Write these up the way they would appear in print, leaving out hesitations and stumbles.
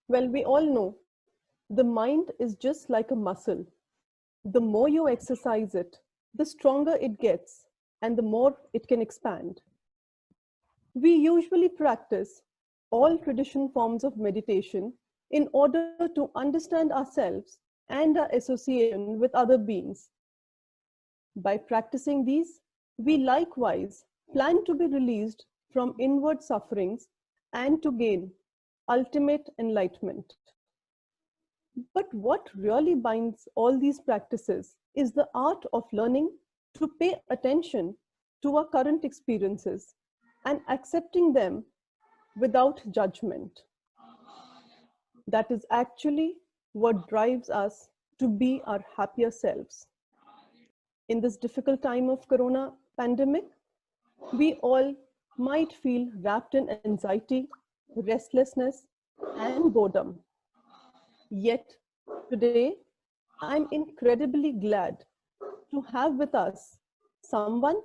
Well, we all know the mind is just like a muscle. The more you exercise it, the stronger it gets and the more it can expand. We usually practice all traditional forms of meditation in order to understand ourselves and our association with other beings. By practicing these, we likewise plan to be released from inward sufferings and to gain ultimate enlightenment. But what really binds all these practices is the art of learning to pay attention to our current experiences and accepting them without judgment. That is actually what drives us to be our happier selves. In this difficult time of corona pandemic, we all might feel wrapped in anxiety, restlessness, and boredom. Yet today, I'm incredibly glad to have with us someone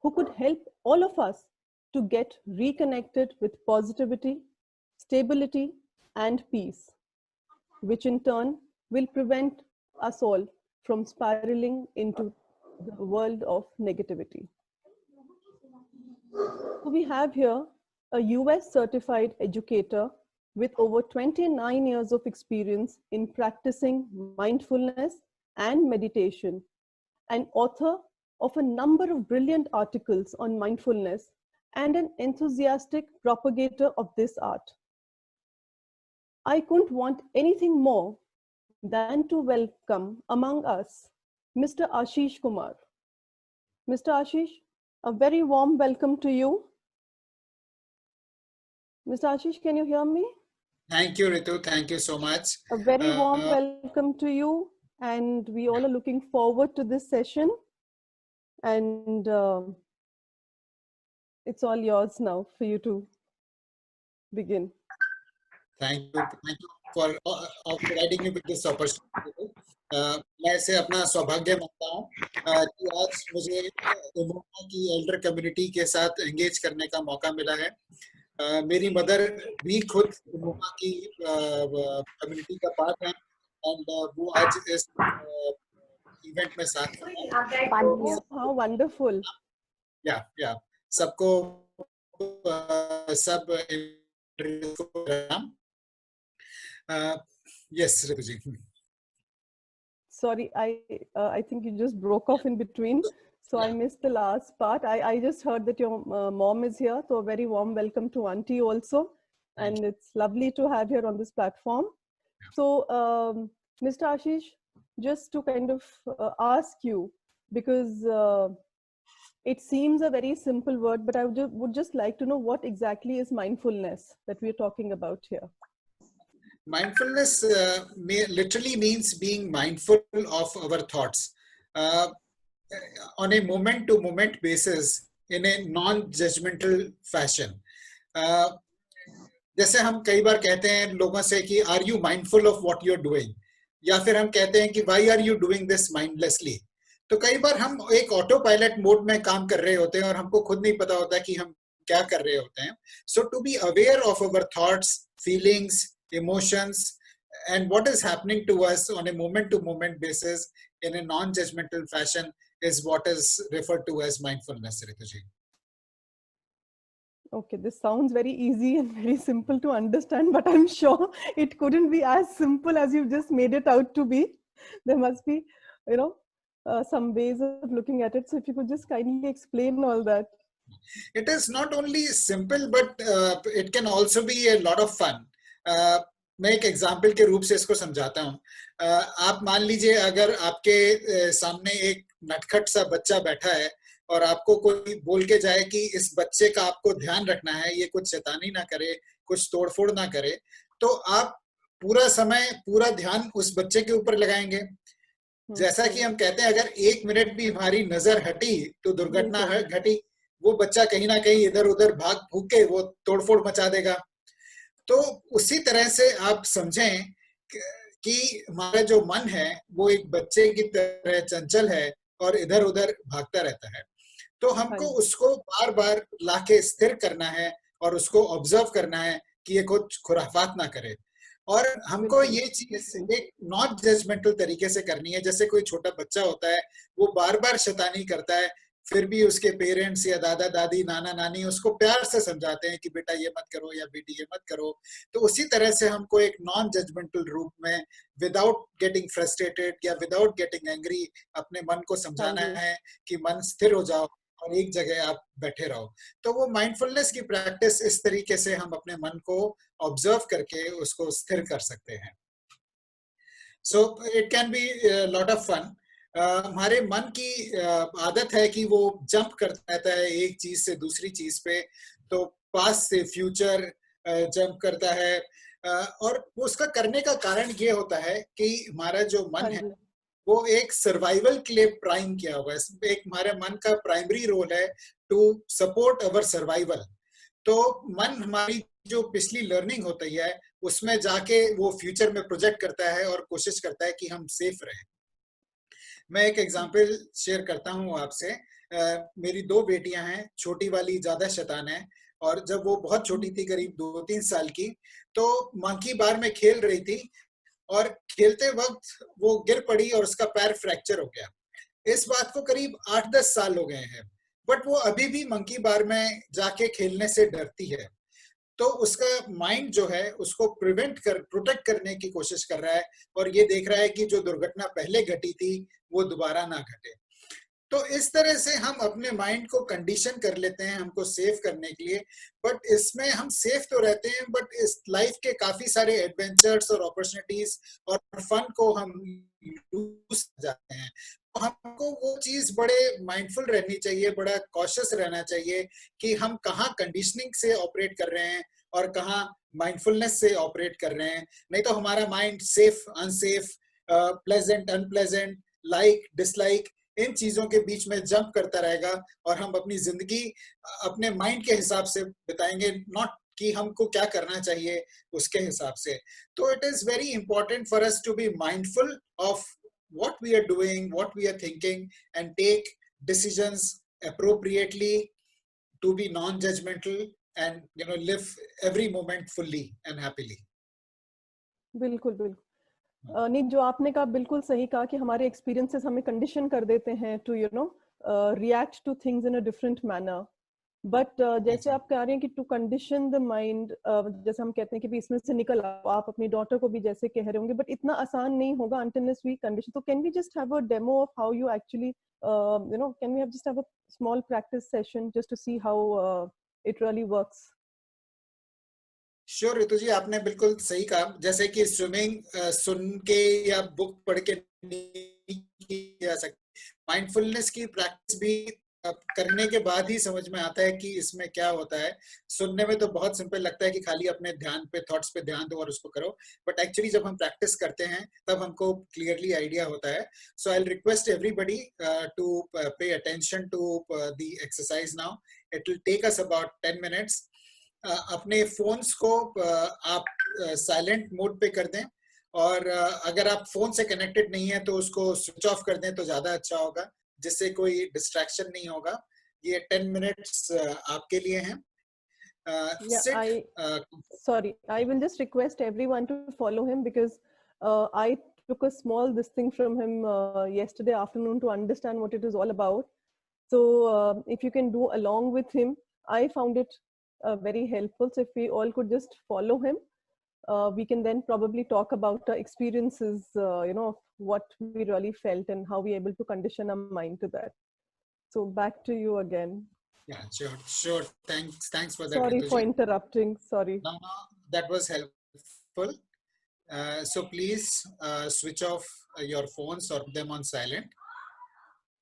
who could help all of us to get reconnected with positivity, stability, and peace, which in turn will prevent us all from spiraling into the world of negativity. So we have here a US certified educator with over 29 years of experience in practicing mindfulness and meditation, an author of a number of brilliant articles on mindfulness, and an enthusiastic propagator of this art. I couldn't want anything more than to welcome among us Mr. Ashish Kumar. Mr. Ashish, a very warm welcome to you. Mr. Ashish, can you hear me? Thank you, Ritu. Thank you so much. A very warm welcome to you. And we all are looking forward to this session. And it's all yours now for you to begin. Thank you for providing me with this opportunity. मैं इसे अपना सौभाग्य मानता हूँ कि आज मुझे इमोमा की एल्डर कम्युनिटी के साथ एंगेज करने का मौका मिला है. मेरी मदर भी खुद इमोमा की कम्युनिटी का पार्ट है एंड वो आज इस इवेंट में साथ हैं. How wonderful. या सबको सब yes, Rituji. Sorry, I think you just broke off in between. So I missed the last part. I just heard that your mom is here. So a very warm welcome to Auntie also. And it's lovely to have her on this platform. So Mr. Ashish, just to kind of ask you, because it seems a very simple word, but I would just like to know what exactly is mindfulness that we're talking about here. Mindfulness literally means being mindful of our thoughts on a moment-to-moment basis in a non-judgmental fashion. जैसे हम कई बार कहते हैं लोगों से कि are you mindful of what you're doing? या फिर हम कहते हैं कि why are you doing this mindlessly? तो कई बार हम एक ऑटो पायलट मोड में काम कर रहे होते हैं और हमको खुद नहीं पता होता कि हम क्या कर रहे होते हैं. So to be aware of our thoughts, feelings, emotions, and what is happening to us on a moment-to-moment basis in a non-judgmental fashion is what is referred to as mindfulness, Rituji. Okay, this sounds very easy and very simple to understand, but I'm sure it couldn't be as simple as you've just made it out to be. There must be, some ways of looking at it. So if you could just kindly explain all that. It is not only simple, but it can also be a lot of fun. मैं एक example के रूप से इसको समझाता हूँ. आप मान लीजिए अगर आपके सामने एक नटखट सा बच्चा बैठा है और आपको कोई बोल के जाए कि इस बच्चे का आपको ध्यान रखना है, ये कुछ शैतानी ना करे, कुछ तोड़फोड़ ना करे, तो आप पूरा समय पूरा ध्यान उस बच्चे के ऊपर लगाएंगे. जैसा कि हम कहते हैं अगर 1 मिनट भी हमारी नजर हटी तो दुर्घटना घटी. वो बच्चा कहीं ना कहीं इधर उधर भाग भूग के वो तोड़फोड़ मचा देगा. तो उसी तरह से आप समझें कि हमारा जो मन है वो एक बच्चे की तरह चंचल है और इधर उधर भागता रहता है. तो हमको उसको बार बार लाके स्थिर करना है और उसको ऑब्जर्व करना है कि ये कुछ खुराफात ना करे. और हमको बिल्कुल ये चीज एक नॉन जजमेंटल तरीके से करनी है। जैसे कोई छोटा बच्चा होता है, वो बार बार शैतानी करता है, फिर भी उसके पेरेंट्स या दादा दादी नाना नानी उसको प्यार से समझाते हैं कि बेटा ये मत करो या बेटी ये मत करो। तो उसी तरह से हमको एक नॉन जजमेंटल रूप में, विदाउट गेटिंग फ्रस्ट्रेटेड या विदाउट गेटिंग एंग्री, अपने मन को हाँ समझाना जी है कि मन स्थिर हो जाओ और एक जगह आप बैठे रहो। तो वो माइंडफुलनेस की प्रैक्टिस, इस तरीके से हम अपने मन को ऑब्जर्व करके उसको स्थिर कर सकते हैं। So it can be lot of fun. हमारे मन की आदत है कि वो जंप करता रहता है एक चीज से दूसरी चीज पे, तो पास्ट से फ्यूचर जंप करता है। और उसका करने का कारण ये होता है कि हमारा जो हाँ मन है जी वो एक सर्वाइवल के लिए प्राइम किया हुआ है। एक हमारे मन का प्राइमरी रोल है टू सपोर्ट अवर सर्वाइवल। तो मन हमारी जो पिछली लर्निंग होती है उसमें जाके वो फ्यूचर में प्रोजेक्ट करता है और कोशिश करता है कि हम सेफ रहें। मैं एक एग्जांपल शेयर करता हूँ आपसे। मेरी दो बेटियां हैं, छोटी वाली ज्यादा शैतान है, और जब वो बहुत छोटी थी, करीब 2-3 साल की, तो मंकी बार में खेल रही थी और खेलते वक्त वो गिर पड़ी और उसका पैर फ्रैक्चर हो गया। इस बात को करीब 8-10 साल हो गए हैं, बट वो अभी भी मंकी बार में जाके खेलने से डरती है। तो उसका माइंड जो है उसको प्रोटेक्ट करने की कोशिश कर रहा है, और ये देख रहा है कि जो दुर्घटना पहले घटी थी वो दोबारा ना घटे। तो इस तरह से हम अपने माइंड को कंडीशन कर लेते हैं हमको सेफ करने के लिए। बट इसमें हम सेफ तो रहते हैं, बट इस लाइफ के काफी सारे एडवेंचर्स और अपॉर्चुनिटीज और फन को हम लूज जाते हैं। तो हमको वो चीज बड़े माइंडफुल रहनी चाहिए, बड़ा कॉशियस रहना चाहिए कि हम कहाँ कंडीशनिंग से ऑपरेट कर रहे हैं और कहाँ माइंडफुलनेस से ऑपरेट कर रहे हैं। नहीं तो हमारा mind safe unsafe, pleasant unpleasant, like dislike, इन चीजों के बीच में जंप करता रहेगा, और हम अपनी जिंदगी अपने माइंड के हिसाब से बिताएंगे, नॉट कि हमको क्या करना चाहिए उसके हिसाब से। तो it is very important for us to be mindful of what we are doing, what we are thinking, and take decisions appropriately, to be non-judgmental, and live every moment fully and happily. बिल्कुल बिल्कुल नहीं, जो आपने कहा बिल्कुल सही कहा कि हमारे एक्सपीरियंसेस हमें कंडीशन कर देते हैं to react to things in a different manner. But जैसे आप कह रहे हैं कि टू कंडीशन द माइंड, जैसे हम कहते हैं कि भी इसमें से निकल आओ, आप अपनी डॉटर को भी जैसे कह रहे होंगे, बट इतना आसान नहीं होगा अनटिल वी कंडीशन। तो can we just have a demo of how you actually can we have just have a small practice session just to see how it really works? Sure Ritu ji, आपने बिल्कुल सही कहा। जैसे कि स्विमिंग सुन के या book पढ़ के नहीं की जा सकती, माइंडफुलनेस की प्रैक्टिस भी करने के बाद ही समझ में आता है कि इसमें क्या होता है। सुनने में तो बहुत सिंपल लगता है कि खाली अपने ध्यान पे, थॉट्स पे ध्यान दो और उसको करो, बट एक्चुअली जब हम प्रैक्टिस करते हैं तब हमको क्लियरली आइडिया होता है। So I will request everybody to pay attention to the exercise now. It will take us about 10 minutes. अपने फोन्स को आप साइलेंट मोड पे कर दें, और अगर आप फोन से कनेक्टेड नहीं है तो उसको स्विच ऑफ कर दें तो ज्यादा अच्छा होगा, जिससे कोई डिस्ट्रैक्शन नहीं होगा। ये 10 मिनट्स आपके लिए हैं। Yeah, sit. sorry, I will just request everyone to follow him because I took a small this thing from him yesterday afternoon to understand what it is all about. So if you can do along with him, I found it very helpful. So if we all could just follow him, we can then probably talk about our experiences, of what we really felt and how we able to condition our mind to that. So back to you again. Yeah, sure. Thanks for that, Sorry Ritu for ji. interrupting. Sorry. No, that was helpful. So please switch off your phones or put them on silent.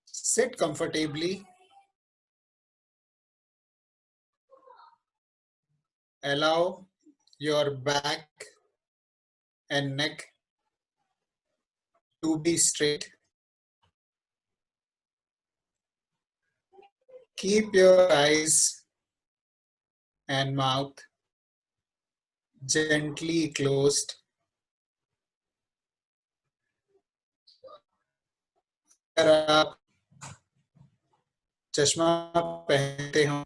Sit comfortably. Allow your back and neck to be straight. Keep your eyes and mouth gently closed. अगर आप चश्मा पहनते हो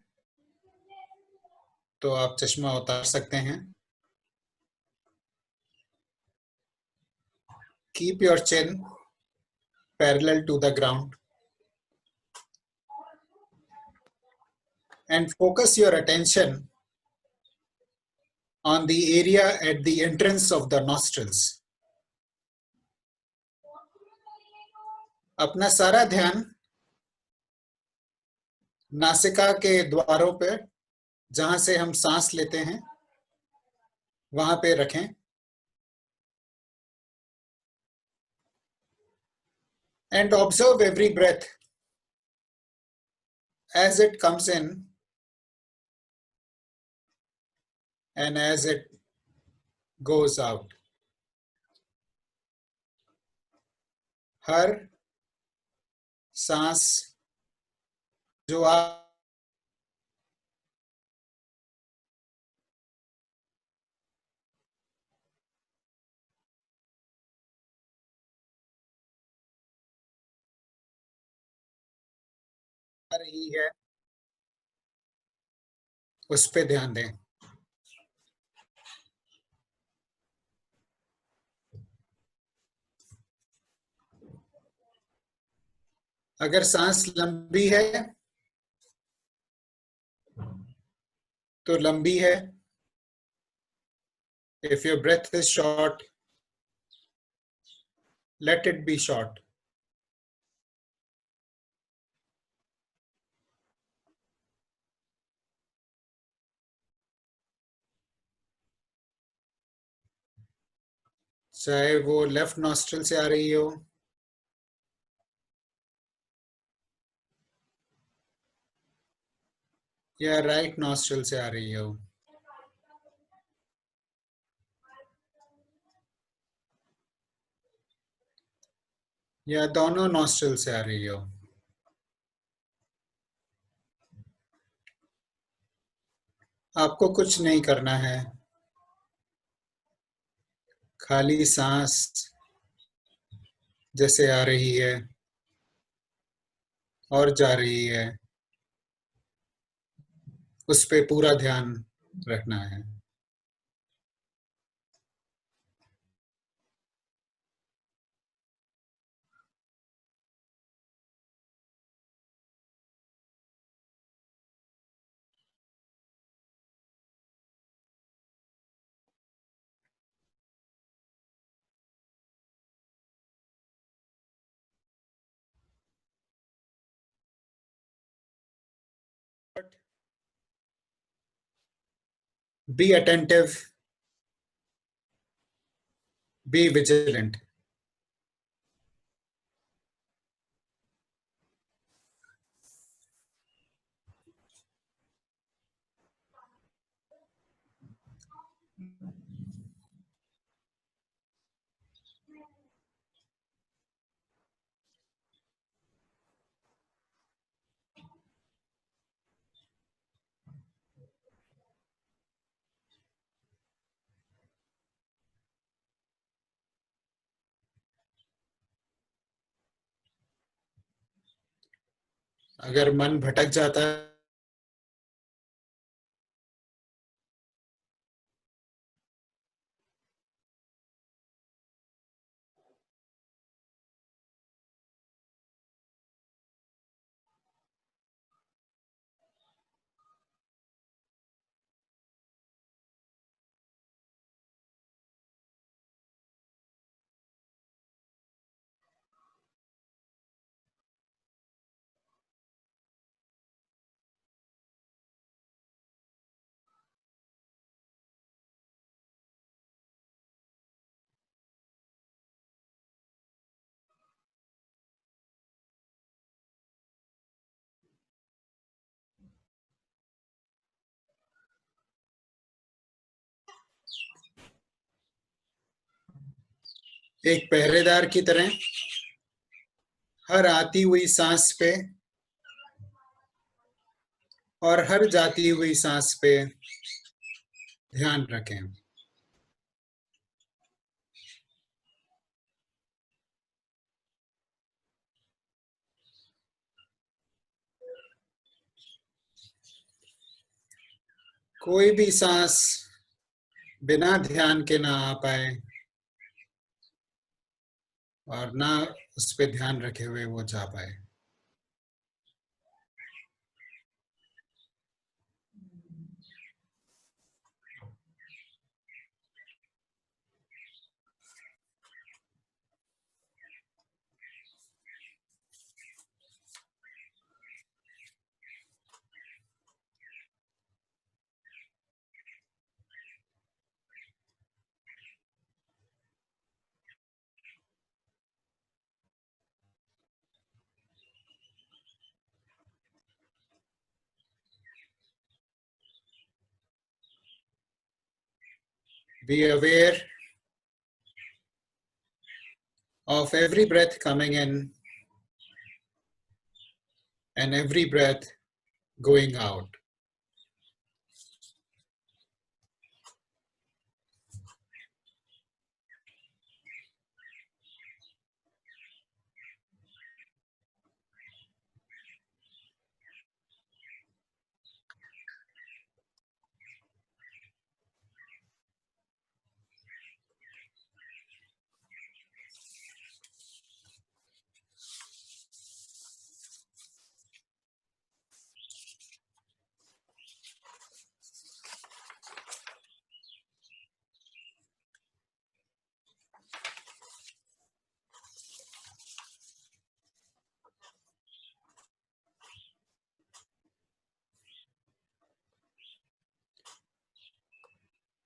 तो आप चश्मा उतार सकते हैं। Keep your chin parallel to the ground and focus your attention on the area at the entrance of the nostrils. अपना सारा ध्यान नासिका के द्वारों पे, जहां से हम सांस लेते हैं, वहां पे रखें. And observe every breath as it comes in and as it goes out. हर सांस जो आ रही है उस पे ध्यान दें. अगर सांस लंबी है तो लंबी है. If your breath is short, let it be short. चाहे वो लेफ्ट नॉस्ट्रल से आ रही हो या राइट नॉस्ट्रल से आ रही हो. या दोनों नॉस्ट्रल से आ रही हो. आपको कुछ नहीं करना है, खाली सांस जैसे आ रही है और जा रही है उस पे पूरा ध्यान रखना है. Be attentive, be vigilant. अगर मन भटक जाता है एक पहरेदार की तरह हर आती हुई सांस पे और हर जाती हुई सांस पे ध्यान रखें. कोई भी सांस बिना ध्यान के ना आ पाए और ना उस पर ध्यान रखे हुए वो जा पाए. Be aware of every breath coming in and every breath going out.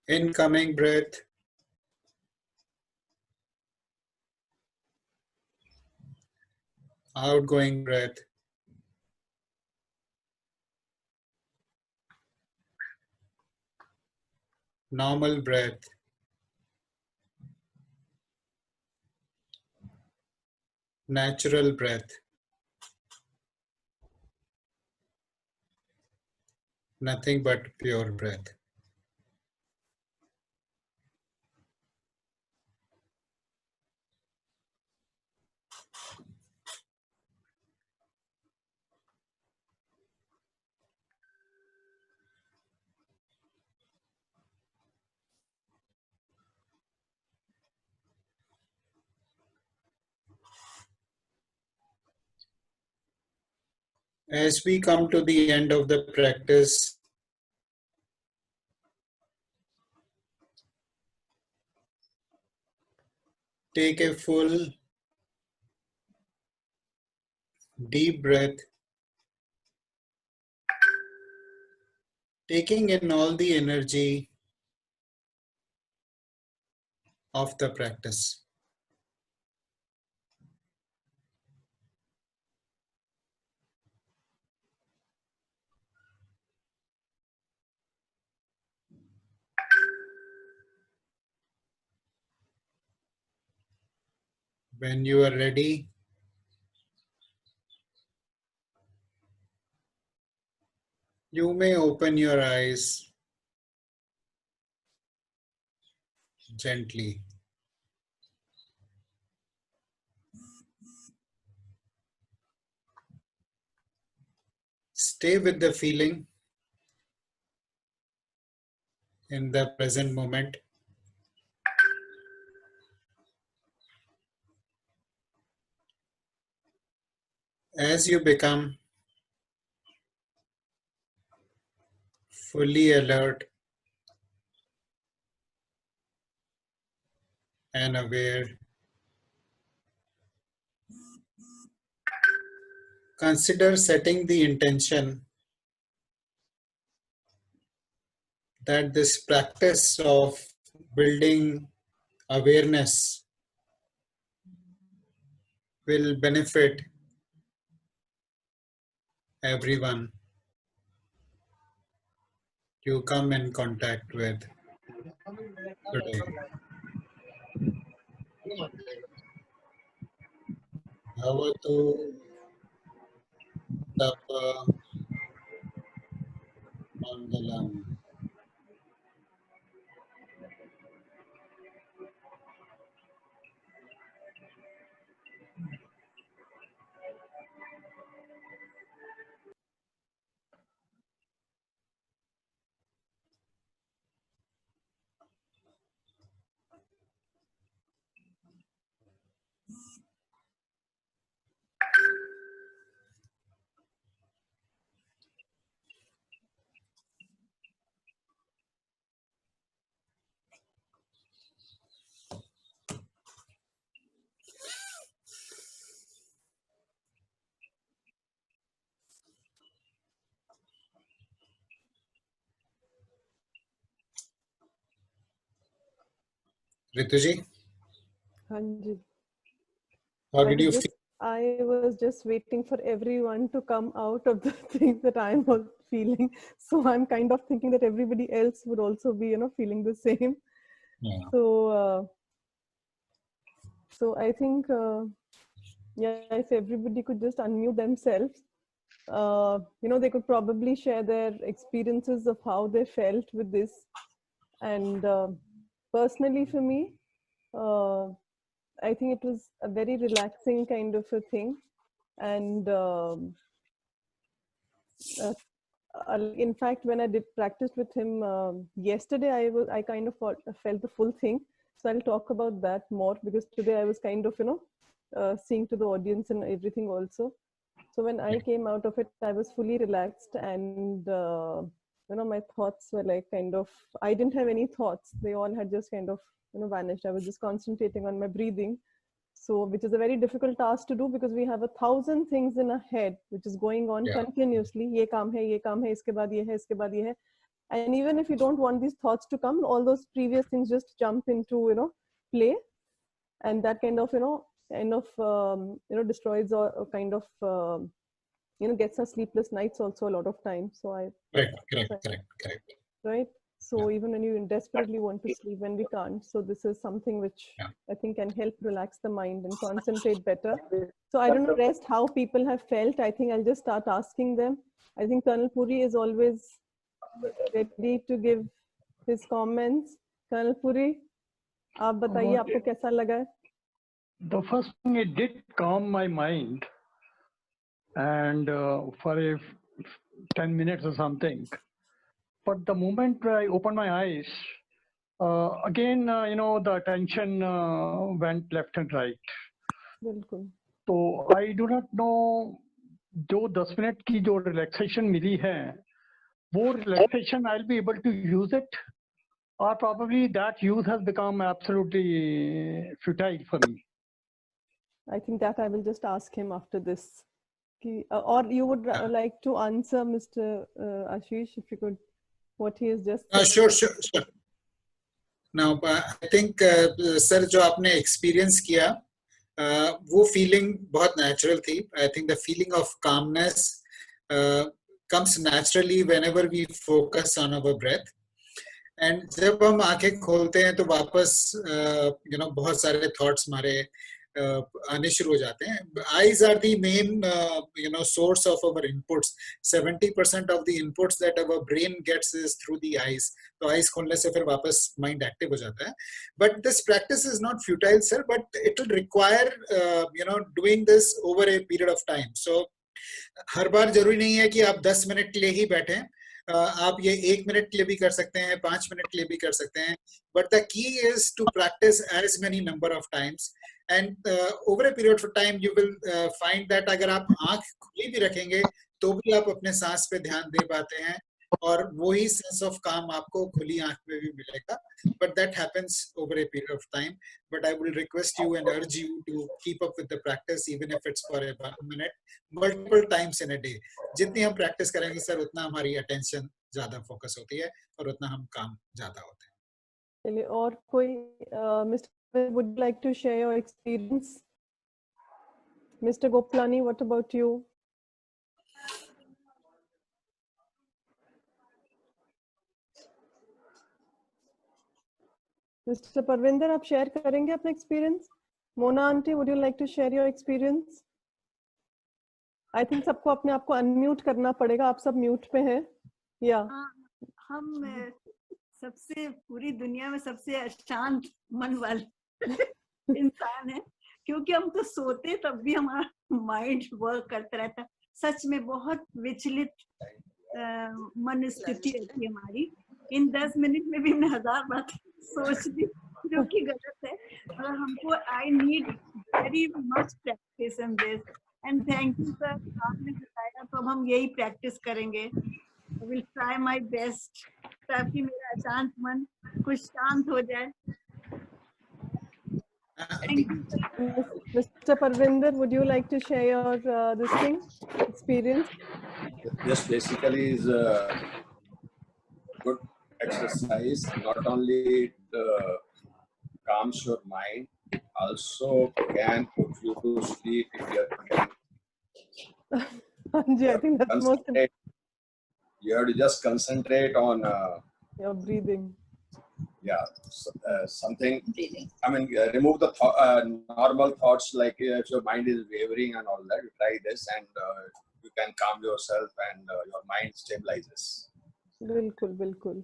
Incoming breath, outgoing breath, normal breath, natural breath, nothing but pure breath. As we come to the end of the practice, take a full deep breath, taking in all the energy of the practice. When you are ready, you may open your eyes gently. Stay with the feeling in the present moment. As you become fully alert and aware, consider setting the intention that this practice of building awareness will benefit everyone you come in contact with today. Bhavatu Tapa Mangalam. Ritu ji, Hanji. how did you feel? I was just waiting for everyone to come out of the things that I'm feeling. So I'm kind of thinking that everybody else would also be, feeling the same. Yeah. So I think, if everybody could just unmute themselves, they could probably share their experiences of how they felt with this. And personally for me, I think it was a very relaxing kind of a thing. And in fact, when I did practice with him yesterday, I kind of felt the full thing. So I'll talk about that more, because today I was kind of, seeing to the audience and everything also. So when I came out of it, I was fully relaxed, and my thoughts were like kind of, I didn't have any thoughts. They all had just kind of, vanished. I was just concentrating on my breathing. So, which is a very difficult task to do, because we have 1,000 things in our head, which is going on continuously. Ye kaam hai, iske baad ye hai, iske baad ye hai. And even if you don't want these thoughts to come, all those previous things just jump into, play. And that kind of, destroys or kind of, gets us sleepless nights also a lot of times. So Correct. Right. So even when you desperately want to sleep, when we can't, so this is something which I think can help relax the mind and concentrate better. So I don't know rest how people have felt. I think I'll just start asking them. I think Colonel Puri is always ready to give his comments. Colonel Puri, आप बताइए आपको कैसा लगा? The first thing, it did calm my mind, and for 10 minutes or something. But the moment I opened my eyes, again, the attention went left and right. बिल्कुल. So I do not know, जो 10 minute की जो relaxation मिली है, वो relaxation I'll be able to use it, or probably that use has become absolutely futile for me. I think that I will just ask him after this. Or you would like to answer, Mr. Ashish, if you could, what he has just said. Sure. Now, I think, sir, जो आपने experience किया, वो feeling बहुत natural थी. I think the feeling of calmness comes naturally whenever we focus on our breath. And जब हम आंखें खोलते हैं तो वापस बहुत सारे thoughts हमारे आने शुरू हो जाते हैं. Eyes are the main source of our inputs. 70% of the inputs that our brain gets is through the eyes. तो eyes खोलने से फिर वापस mind active हो जाता है. But this practice is not futile, sir, but it will require doing this over a period of time. So हर बार जरूरी नहीं है कि आप 10 मिनट के लिए ही बैठें. आप ये 1 मिनट के लिए भी कर सकते हैं, 5 मिनट के लिए भी कर सकते हैं. But the key is to practice as many number of times. And over a period of time, you will find that अगर आप आंख खुली भी रखेंगे, तो भी आप अपने सांस पे ध्यान दे पाते हैं, और वही sense of calm आपको खुली आंख में भी मिलेगा. But that happens over a period of time. But I will request you and urge you to keep up with the practice, even if it's for a 1 minute, multiple times in a day. जितनी हम practice करेंगे sir, उतना हमारी attention ज़्यादा focus होती है, और उतना हम काम ज़्यादा होते हैं. चलिए, और कोई Mr. would you like to share your experience? Mr. Goplani, what about you? Mr. Parvinder, आप share करेंगे अपना experience? Mona auntie, would you like to share your experience? I think सबको अपने आप को unmute करना पड़ेगा. आप सब mute पे हैं. Yeah. हम सबसे पूरी दुनिया में सबसे शांत मन वाले इंसान है, क्योंकि हम तो सोते तब भी हमारा माइंड वर्क करता रहता. सच में बहुत विचलित मन स्थिति रहती है हमारी. इन 10 मिनट में भी हमने 1000 बात सोच ली, जो कि गलत है. और हमको I need very much practice in this. And thank you sir, आपने बताया, तो अब हम यही प्रैक्टिस करेंगे. I will try my best ताकि मेरा अशांत मन कुछ शांत हो जाए. Thank you, sir. Mr. Parvinder, would you like to share your this thing experience? Yes, basically is a good exercise. Not only it calms calms your mind, also can put you to sleep if you can. Anji, I think that's most Concentrate. You have to just concentrate on your breathing. something. Breathing. I mean, remove the normal thoughts, like if your mind is wavering and all that. You try this, and you can calm yourself, and your mind stabilizes. बिल्कुल बिल्कुल.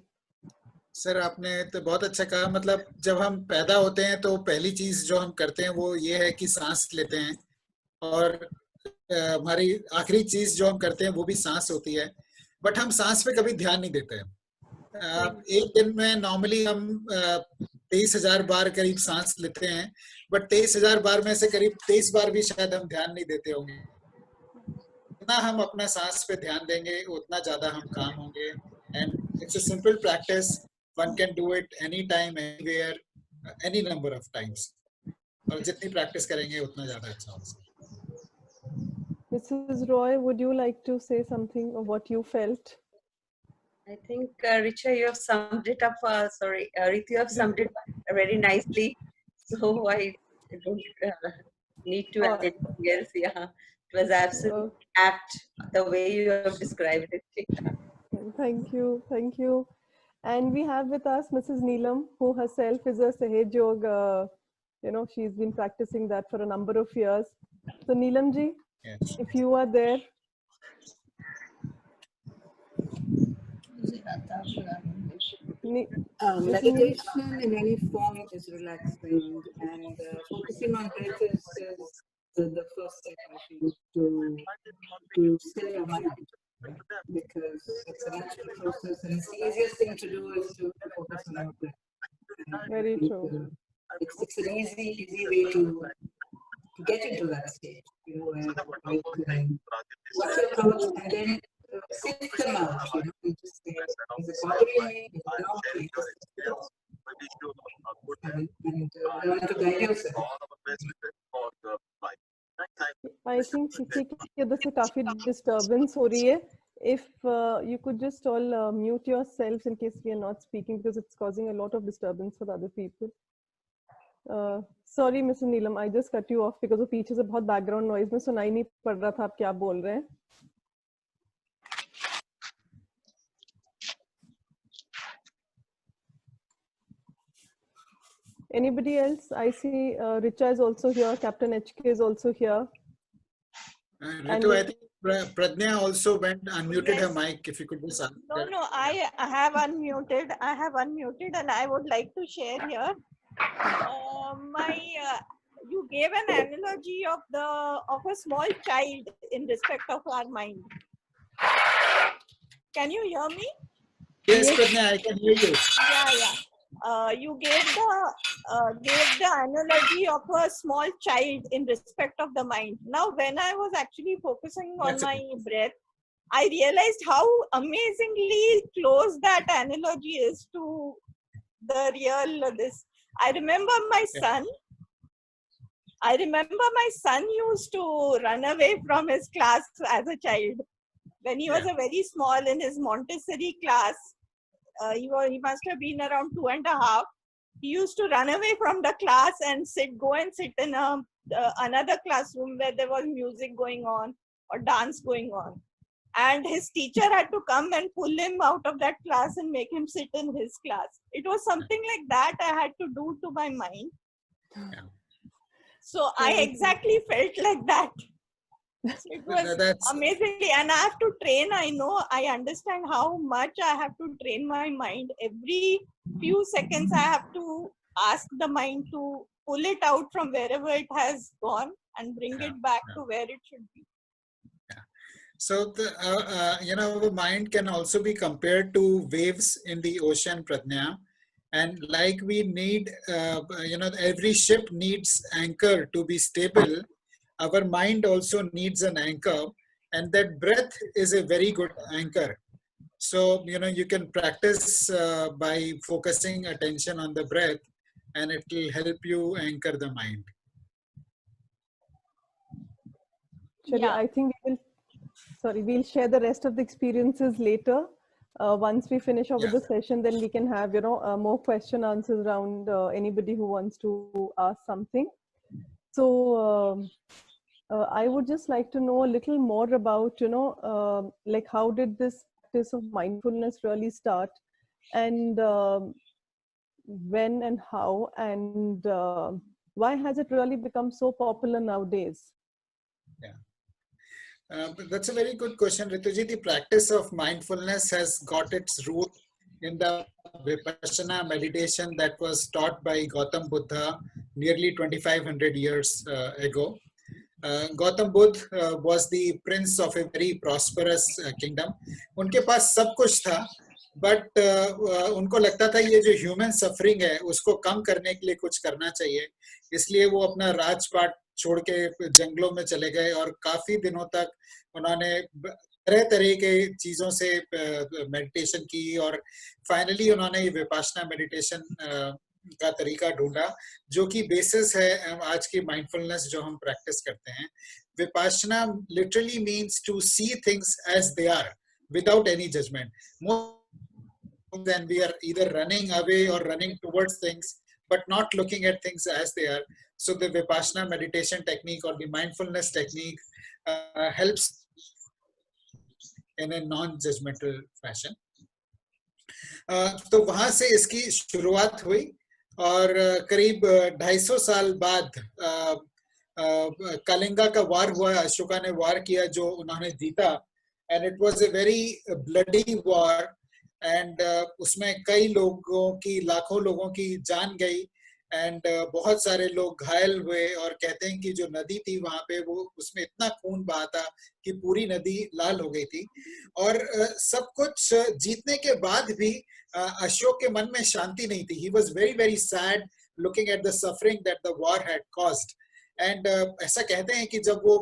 Sir आपने तो बहुत अच्छा कहा. मतलब जब हम पैदा होते हैं तो पहली चीज जो हम करते हैं वो ये है कि सांस लेते हैं, और हमारी आखिरी चीज जो हम करते हैं वो भी सांस होती है. बट हम सांस पे कभी ध्यान नहीं देते हैं. एक दिन में नॉर्मली हम 23,000 बार करीब सांस लेते हैं, बट 23,000 बार में से करीब 23 बार भी शायद हम ध्यान नहीं देते होंगे. जितना हम अपना सांस पे ध्यान देंगे उतना ज्यादा हम काम होंगे. And it's a simple practice. One can do it anytime, anywhere, any number of times. और जितनी प्रैक्टिस करेंगे उतना ज्यादा अच्छा होगा. Mrs. Roy, would you like to say something of what you felt? I think, Richa, you have summed it up. Ritu, you have summed it up very nicely. So I don't need to add anything else. Yeah, it was absolutely apt the way you have described it. Thank you, thank you. And we have with us Mrs. Neelam, who herself is a Sahaj Yoga. She's been practicing that for a number of years. So Neelam ji, Yes. if you are there. Meditation in any form is relaxing, and focusing on breath is the first step, I think, to still your mind, because it's a natural process, and it's the easiest thing to do is to focus on your breath. Very true. It's an easy way to get into that state, where you can watch your thoughts and then sift them out, and just say, is it bothering me? Is it not? And learn to guide yourself. I think किसी की उधर से काफी disturbance हो रही है. If you could just all mute yourselves in case we are not speaking, because it's causing a lot of disturbance for the other people. Sorry, Mrs. Neelam, I just cut you off because वो पीछे से बहुत background noise में सुनाई नहीं पड़ रहा था आप क्या बोल रहे हैं. Anybody else? I see Richa is also here. Captain HK is also here. Ritu, I think Pradnya also went unmuted her mic. If you could just No, I have unmuted. And I would like to share here. You gave an analogy of a small child in respect of our mind. Can you hear me? Yes, Pradnya, I can hear you. Yeah. You gave the analogy of a small child in respect of the mind. Now, when I was actually focusing on my breath, I realized how amazingly close that analogy is to the real this. I remember my son used to run away from his class as a child. When he was a very small in his Montessori class, he must have been around 2.5. He used to run away from the class and go and sit in another classroom where there was music going on or dance going on. And his teacher had to come and pull him out of that class and make him sit in his class. It was something like that I had to do to my mind. Yeah. So I exactly felt like that. It was amazingly, and I have to train. I understand how much I have to train my mind. Every few seconds, I have to ask the mind to pull it out from wherever it has gone and bring it back to where it should be. So the mind can also be compared to waves in the ocean, Pradnya. And like we need, every ship needs anchor to be stable. Our mind also needs an anchor, and that breath is a very good anchor. So, you can practice by focusing attention on the breath, and it will help you anchor the mind. Shari, I think we'll share the rest of the experiences later. once we finish off with Yeah. the session, then we can have, more question answers around anybody who wants to ask something. So I would just like to know a little more about, like how did this practice of mindfulness really start, and when and how, and why has it really become so popular nowadays? That's a very good question, Rituji. The practice of mindfulness has got its root in the Vipassana meditation that was taught by Gautam Buddha nearly 2500 years ago. Gautam Buddha was the prince of a very prosperous kingdom. उनके पास सब कुछ था, but उनको लगता था ये जो human suffering है उसको कम करने के लिए कुछ करना चाहिए, इसलिए वो अपना राजपाट छोड़ के जंगलों में चले गए और काफी दिनों तक उन्होंने तरह तरह के चीजों से मेडिटेशन की और फाइनली उन्होंने ये विपासना मेडिटेशन का तरीका ढूंढा जो कि बेसिस है आज की माइंडफुलनेस जो हम प्रैक्टिस करते हैं. Vipassana literally means to see things as they are without any judgment. More than we are either running away or running towards things but not looking at things as they are. So the Vipassana meditation technique or the mindfulness technique helps in a non-judgmental fashion. तो वहां से इसकी शुरुआत हुई और करीब 250 साल बाद कलिंगा का वार हुआ. अशोका ने वार किया जो उन्होंने जीता, and it was a very bloody war. And उसमें कई लोगों की, लाखों लोगों की जान गई एंड बहुत सारे लोग घायल हुए और कहते हैं कि जो नदी थी वहां पे वो उसमें इतना खून बहा था कि पूरी नदी लाल हो गई थी. और सब कुछ जीतने के बाद भी अशोक के मन में शांति नहीं थी. He was very very sad looking at the suffering that the war had caused. And ऐसा कहते हैं कि जब वो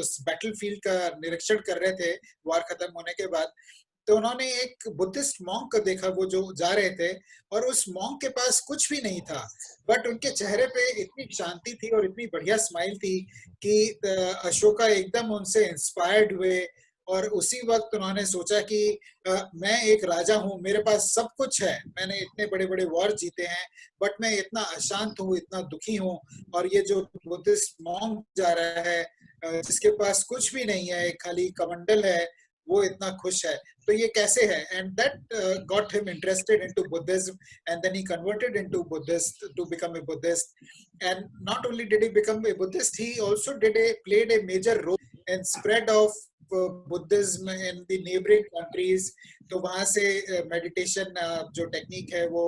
उस बैटलफील्ड का निरीक्षण कर रहे थे वॉर खत्म होने के बाद, तो उन्होंने एक बुद्धिस्ट मॉन्क को देखा वो जो जा रहे थे और उस मॉन्क के पास कुछ भी नहीं था, बट उनके चेहरे पे इतनी शांति थी और इतनी बढ़िया स्माइल थी कि अशोका एकदम उनसे इंस्पायर्ड हुए और उसी वक्त उन्होंने सोचा कि मैं एक राजा हूँ, मेरे पास सब कुछ है, मैंने इतने बड़े बड़े वॉर जीते हैं, बट मैं इतना अशांत हूँ, इतना दुखी हूँ, और ये जो बुद्धिस्ट मॉन्क जा रहा है जिसके पास कुछ भी नहीं है, खाली कमंडल है, वो इतना खुश है, तो ये कैसे है? And that got him interested into Buddhism, and then he converted into Buddhist to become a Buddhist. And not only did he become a Buddhist, he also played a major role in spread of Buddhism in the neighboring countries. तो वहाँ से meditation जो technique है वो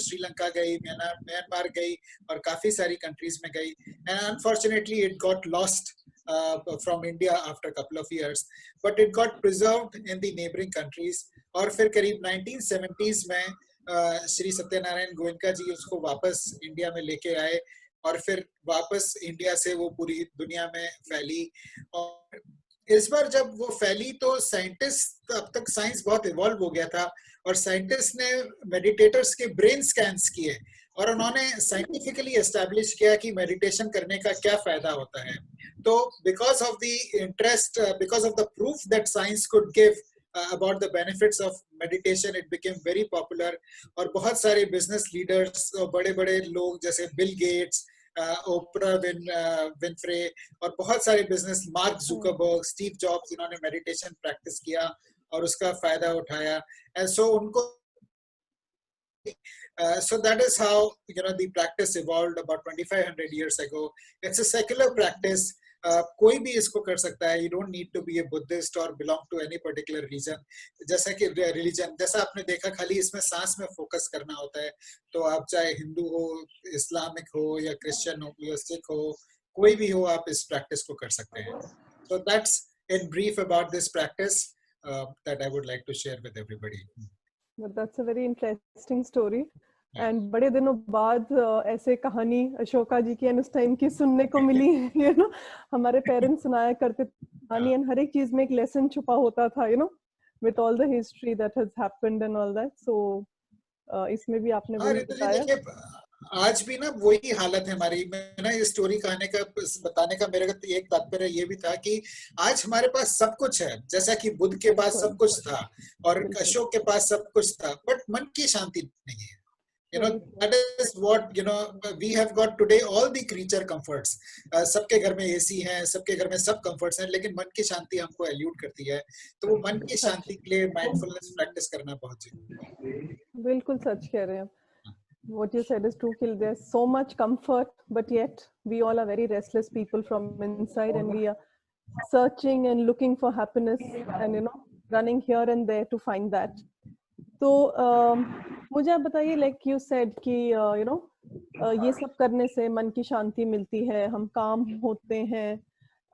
श्रीलंका गई, Myanmar गई और काफी सारी countries में गई. And unfortunately it got lost from India after a couple of years, but it got preserved in the neighboring countries. और फिर करीब 1970s में श्री सत्यनारायण गोयनका जी उसको वापस इंडिया में लेके आए और फिर वापस इंडिया से वो पूरी दुनिया में फैली. और इस बार जब वो फैली तो साइंटिस्ट, अब तक साइंस बहुत इवॉल्व हो गया था और साइंटिस्ट ने मेडिटेटर्स के ब्रेन स्कैन्स किए और उन्होंने साइंटिफिकली एस्टैब्लिश किया कि मेडिटेशन करने का क्या फायदा होता है. तो because of the interest, because of the proof that science could give about the benefits of meditation, it became very popular. और बहुत सारे business leaders, बड़े बड़े लोग जैसे बिल गेट्स, ओपरा विनफ्रे और बहुत सारे business, mark Zuckerberg, Steve jobs, इन्होंने मेडिटेशन प्रैक्टिस किया और उसका फायदा उठाया. एंड सो उनको so that is how the practice evolved about 2500 years ago. It's a secular practice. कोई भी इसको कर सकता है. You don't need to be a Buddhist or belong to any particular religion. जैसा कि religion, जैसा आपने देखा, खाली इसमें सांस में फोकस करना होता है. तो आप चाहे हिंदू हो, इस्लामिक हो या क्रिश्चियन हो या सिख हो, कोई भी हो, आप इस प्रैक्टिस को कर सकते हैं. So that's in brief about this practice that I would like to share with everybody. But that's a very interesting story. And बड़े दिनों बाद ऐसे कहानी अशोका जी की उस टाइम की सुनने को मिली. हमारे पेरेंट्स सुनाया करते कहानी, and हर एक चीज में एक लेसन छुपा होता था, with all the history that has happened and all that. So इसमें भी आपने वही बताया. आज भी ना वही हालत है हमारी। मैं ना ये स्टोरी बताने का मेरा एक तात्पर्य ये भी था कि आज हमारे पास सब कुछ है, जैसा कि बुद्ध के पास सब कुछ था और अशोक के पास सब कुछ था, बट मन की शांति नहीं है। You know, that is what, you know, we have got today all the creature comforts. सबके घर में एसी है, सबके घर में सब comforts हैं, लेकिन मन की शांति हमको एल्यूट करती है। तो वो मन की शांति के लिए माइंडफुलनेस प्रैक्टिस करना बहुत जरूरी है। बिल्कुल सच कह रहे हैं। What you said is true, कि there's so much comfort, but yet we all are very restless people from inside, and we are searching and looking for happiness, and running here and there to find that. तो मुझे आप बताइए, like you said कि ये सब करने से मन की शांति मिलती है, हम काम होते हैं,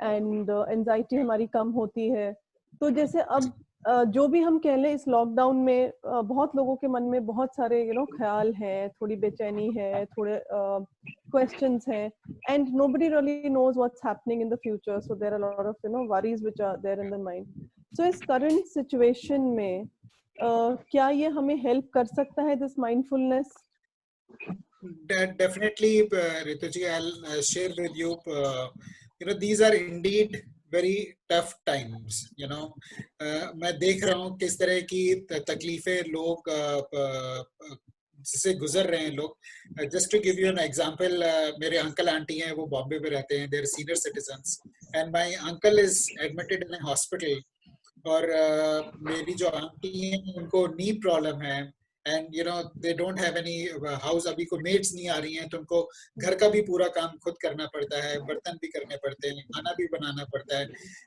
and anxiety हमारी कम होती है। तो जैसे अब जो भी हम कह लें, इस लॉकडाउन में बहुत लोगों के मन में बहुत सारे ख्याल हैं, थोड़ी बेचैनी है, थोड़े questions हैं, and nobody really knows what's happening in the future, so there are a lot of worries which are there in the mind. So इस current situation में क्या ये हमें हेल्प कर सकता है, this mindfulness? Definitely, Ritu ji, I'll share with you. These are indeed very tough times. मैं देख रहा हूँ किस तरह की तकलीफें लोग जिससे गुजर रहे हैं लोग। Just to give you an example, मेरे अंकल आंटी हैं, वो बॉम्बे में रहते हैं, they're senior citizens, and my uncle is admitted in a hospital. और मेरी जो आंटी हैं उनको नी प्रॉब्लम है, and they don't have any house, अभी को मेड्स नहीं आ रही हैं, तो उनको घर का भी पूरा काम खुद करना पड़ता है, बर्तन भी करने पड़ते हैं, खाना भी बनाना पड़ता है,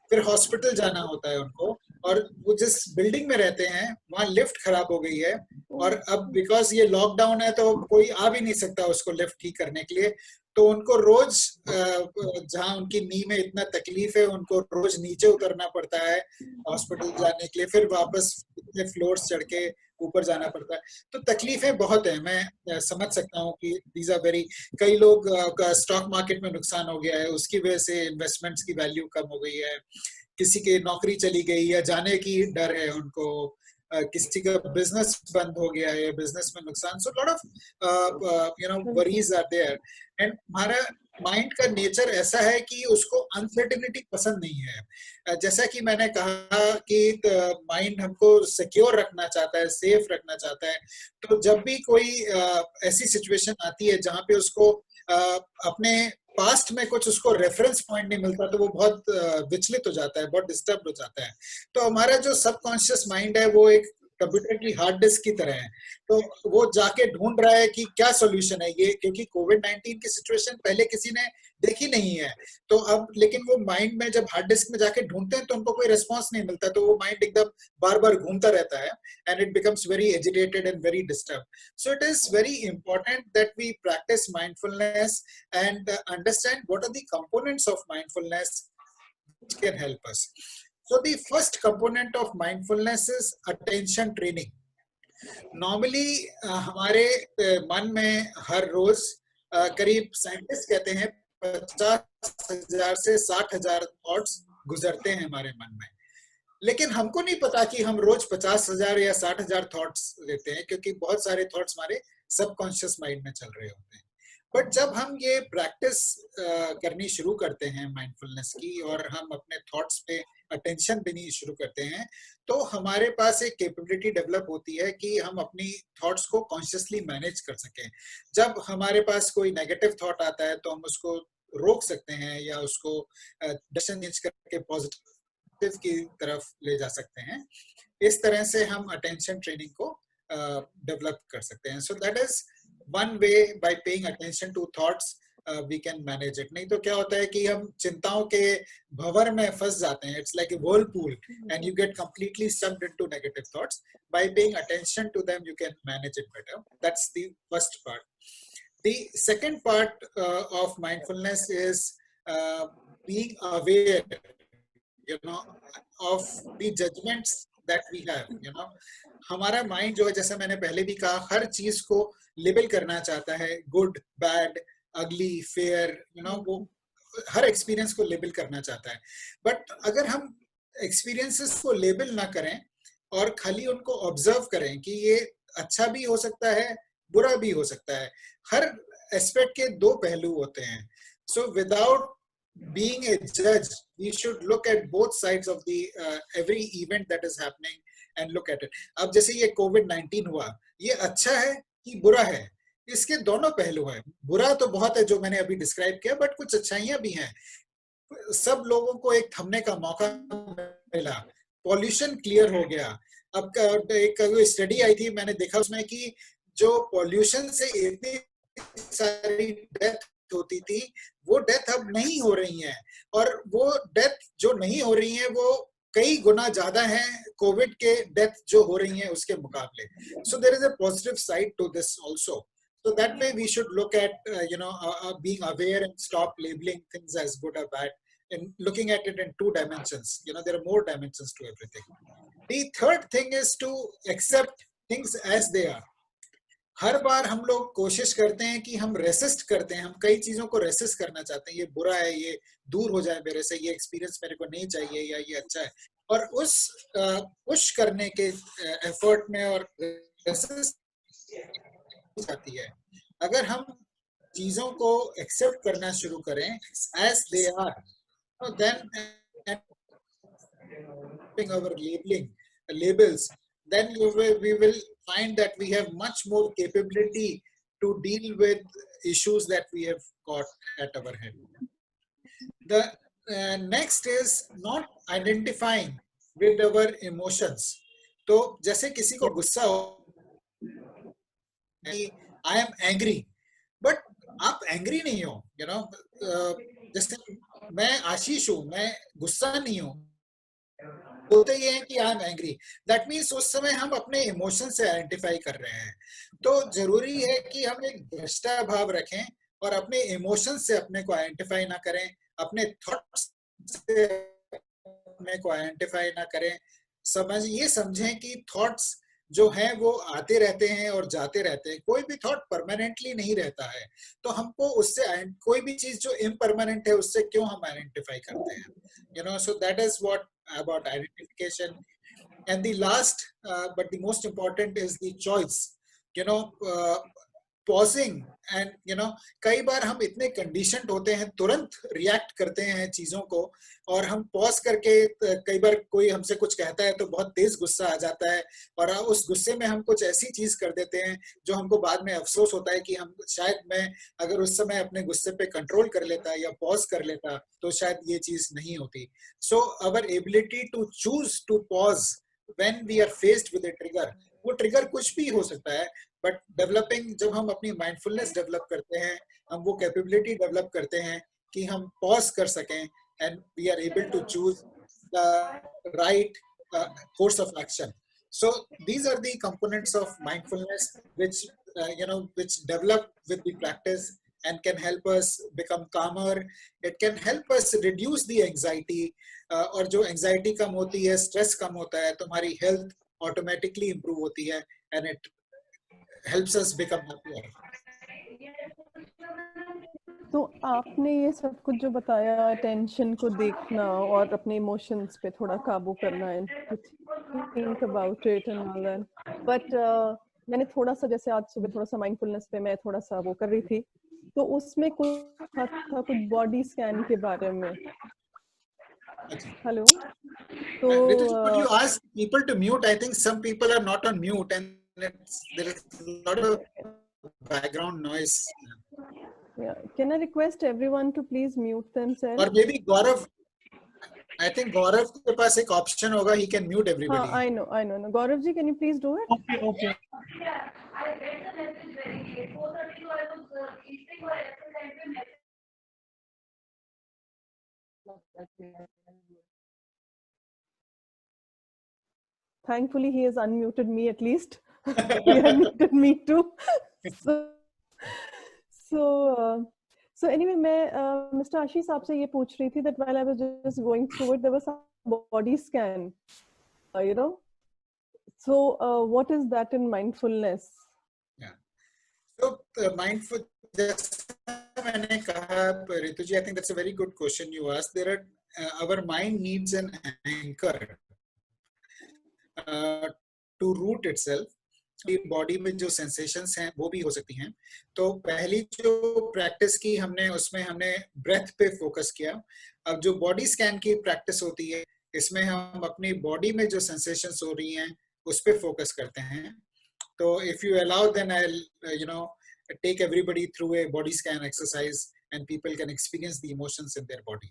फिर हॉस्पिटल जाना होता है उनको। और वो जिस बिल्डिंग में रहते हैं वहाँ लिफ्ट खराब हो गई है, और अब बिकॉज ये लॉकडाउन है तो कोई आ भी नहीं सकता उसको लिफ्ट ठीक करने के लिए, तो उनको रोज जहाँ उनकी नी में इतना तकलीफ है, उनको रोज नीचे उतरना पड़ता है हॉस्पिटल जाने के लिए, फिर वापस इतने फ्लोर्स चढ़ के ऊपर जाना पड़ता है। तो तकलीफें बहुत है, मैं समझ सकता हूँ कि दीज आर वेरी। कई लोग का स्टॉक मार्केट में नुकसान हो गया है, उसकी वजह से इन्वेस्टमेंट्स की वैल्यू कम हो गई है, किसी की नौकरी चली गई या जाने की डर है उनको, किसी का बिजनेस बंद हो गया है, बिजनेस में नुकसान। So lot of worries are there, and हमारा माइंड का नेचर ऐसा है कि उसको अनसर्टेनिटी पसंद नहीं है। जैसा कि मैंने कहा कि माइंड हमको सिक्योर रखना चाहता है, सेफ रखना चाहता है, तो जब भी कोई ऐसी सिचुएशन आती है जहाँ पे उसको अपने पास्ट में कुछ उसको रेफरेंस पॉइंट नहीं मिलता, तो वो बहुत विचलित हो जाता है, बहुत डिस्टर्ब हो जाता है। तो हमारा जो सबकॉन्शियस माइंड है वो एक कंप्यूटर की हार्ड डिस्क की तरह है, तो वो जाके ढूंढ रहा है कि क्या सॉल्यूशन है ये, क्योंकि कोविड-19 की सिचुएशन पहले किसी ने देखी नहीं है। तो अब लेकिन वो माइंड में जब हार्ड डिस्क में जाके ढूंढते हैं तो उनको कोई रिस्पॉन्स नहीं मिलता, तो वो माइंड एकदम बार बार घूमता रहता है, and it becomes very agitated and very disturb. So it is very important that we practice mindfulness and understand what are the components of mindfulness which can help us. So the first component of mindfulness is attention training. Normally हमारे मन में हर रोज करीब scientist कहते हैं 50,000 से 60,000 thoughts गुजरते हैं हमारे मन में, लेकिन हमको नहीं पता कि हम रोज 50,000 या 60,000 थॉट्स लेते हैं, क्योंकि बहुत सारे थॉट्स हमारे सबकॉन्शियस माइंड में चल रहे होते हैं। बट जब हम ये प्रैक्टिस करनी शुरू करते हैं माइंडफुलनेस की, और हम अपने थॉट्स पे अटेंशन देनी शुरू करते हैं, तो हमारे पास एक कैपेबिलिटी डेवलप होती है कि हम अपनी थॉट्स को कॉन्शियसली मैनेज कर सकें। जब हमारे पास कोई नेगेटिव थॉट आता है तो हम उसको रोक सकते हैं या उसको डायरेक्शन चेंज करके पॉजिटिव की तरफ ले जा सकते हैं। इस तरह से हम अटेंशन ट्रेनिंग को डेवलप कर सकते हैं। So that is one way, by paying attention to thoughts we can manage it. नहीं तो क्या होता है कि हम चिंताओं के भंवर में फंस जाते हैं, it's like a whirlpool and you get completely sucked into negative thoughts. By paying attention to them you can manage it better. That's the first part. The second part of mindfulness is being aware, of the judgments that we have. हमारा mind जो है, जैसे मैंने पहले भी कहा, हर चीज को लेबल करना चाहता है, गुड, बैड, अगली, फेयर, वो हर एक्सपीरियंस को लेबल करना चाहता है। बट अगर हम एक्सपीरियंसेस को लेबल ना करें और खाली उनको ऑब्जर्व करें कि ये अच्छा भी हो सकता है बुरा भी हो सकता है. हर एस्पेक्ट के दो पहलू होते हैं. So without being a judge, we should look at both sides of the every event that is happening and look at it. अब जैसे ये COVID-19 हुआ, ये अच्छा है कि बुरा है? इसके दोनों पहलू हैं. बुरा तो बहुत है जो मैंने अभी डिस्क्राइब किया, बट कुछ अच्छाइयां भी हैं. सब लोगों को एक थमने का मौका मिला. पॉल्यूशन क्लियर हो गया. अब एक स्टडी आई थी, मैंने देखा उसमें कि जो पॉल्यूशन से इतनी सारी डेथ होती थी, वो डेथ अब नहीं हो रही हैं, और वो डेथ जो नहीं हो रही हैं वो कई गुना ज्यादा है कोविड के डेथ जो हो रही हैं उसके मुकाबले. So there is a positive side to this also. So that way we should look at being aware and stop labeling things as good or bad, and looking at it in two dimensions. There are more dimensions to everything. The third thing is to accept things as they are. हर बार हम लोग कोशिश करते हैं कि हम resist करते हैं, हम कई चीजों को रेसिस्ट करना चाहते हैं. ये बुरा है, ये दूर हो जाए मेरे से, ये एक्सपीरियंस मेरे को नहीं चाहिए, या ये अच्छा है. और उस पुश करने के एफर्ट में और रेसिस्ट जाती है. अगर हम चीजों को एक्सेप्ट करना शुरू करें as they are, then our labels, then we will find that we have much more capability to deal with issues that we have got at our head. The next is not identifying with our emotions. तो जैसे किसी को गुस्सा हो, I am angry, but आप angry नहीं हो. जैसे मैं आशीष हूं, मैं गुस्सा नहीं हूं, बोलते ये है कि I am angry. That means उस समय हम अपने इमोशन से आइडेंटिफाई कर रहे हैं. तो जरूरी है कि हम एक दृष्टा भाव रखें और अपने इमोशन से अपने को आइडेंटिफाई ना करें, अपने थॉट्स से अपने को आइडेंटिफाई ना करें. ये समझें कि थॉट्स जो हैं वो आते रहते हैं और जाते रहते हैं. कोई भी थॉट परमानेंटली नहीं रहता है, तो हमको उससे कोई भी चीज जो इम्परमानेंट है उससे क्यों हम आइडेंटिफाई करते हैं. So that is what about identification. And the last but the most important is the choice. Pausing and कई बार हम इतने कंडीशनड होते हैं, तुरंत रिएक्ट करते हैं चीजों को, और हम पॉज करके, कई बार कोई हमसे कुछ कहता है तो बहुत तेज गुस्सा आ जाता है, और उस गुस्से में हम कुछ ऐसी चीज कर देते हैं जो हमको बाद में अफसोस होता है कि हम शायद मैं अगर उस समय अपने गुस्से पे कंट्रोल कर लेता या पॉज कर लेता तो शायद ये चीज नहीं होती. So our ability to choose to pause when we are faced with a trigger, वो ट्रिगर कुछ भी हो सकता है, बट डेवलपिंग, जब हम अपनी माइंडफुलनेस डेवलप करते हैं, हम वो कैपेबिलिटी डेवलप करते हैं कि हम पॉज कर सकें, and we are able to choose the right course of action. So these are the components of mindfulness which which develop with the practice and can help us become calmer. It can help us reduce the anxiety, और जो anxiety कम होती है, stress कम होता है, तो हमारी health automatically improve होती है, and it helps us become happier. तो आपने ये सब कुछ जो बताया, टेंशन को देखना और अपने इमोशंस पे थोड़ा काबू करना, and think about it and all that, but मैंने थोड़ा सा, जैसे आज सुबह थोड़ा सा माइंडफुलनेस पे मैं थोड़ा सा वो कर रही थी, तो उसमें कुछ था कुछ बॉडी स्कैन के बारे में. हेलो, तो could you ask people to mute? I think some people are not on mute and there is a lot of background noise. Yeah, can I request everyone to please mute themselves? Or maybe Gaurav, I think Gaurav के पास एक option होगा, he can mute everybody. I know. No, Gaurav ji, can you please do it? Okay. Thankfully, he has unmuted me at least. He unmuted me too. So anyway, मैं Mr. Ashish साहब से ये पूछ रही थी that while I was just going through it, there was a body scan, So what is that in mindfulness? Yeah. So mindful, मैंने कहा, Ritu ji, I think that's a very good question you asked. There are our mind needs an anchor to root itself. Body में जो sensations हैं वो भी हो सकती हैं। तो पहली जो प्रैक्टिस की हमने उसमें हमने ब्रेथ पे फोकस किया। अब जो बॉडी स्कैन की प्रैक्टिस होती है इसमें हम अपनी बॉडी में जो सेंसेशंस हो रही हैं उस पे फोकस करते हैं। तो if you allow then I you know take everybody through a body scan exercise and people can experience the emotions in their body.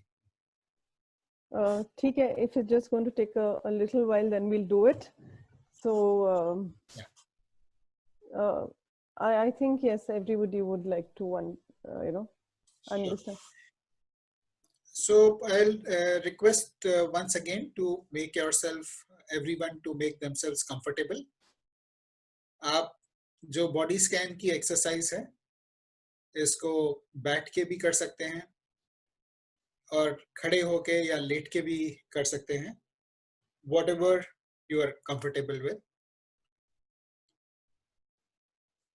ठीक है, if it's just going to take a little while, then we'll do it. So I think yes, everybody would like to understand. So I'll request once again to make everyone to make themselves comfortable. आप जो body scan की exercise है इसको बैठ के भी कर सकते हैं और खड़े होके या लेट के भी कर सकते हैं, whatever you are comfortable with.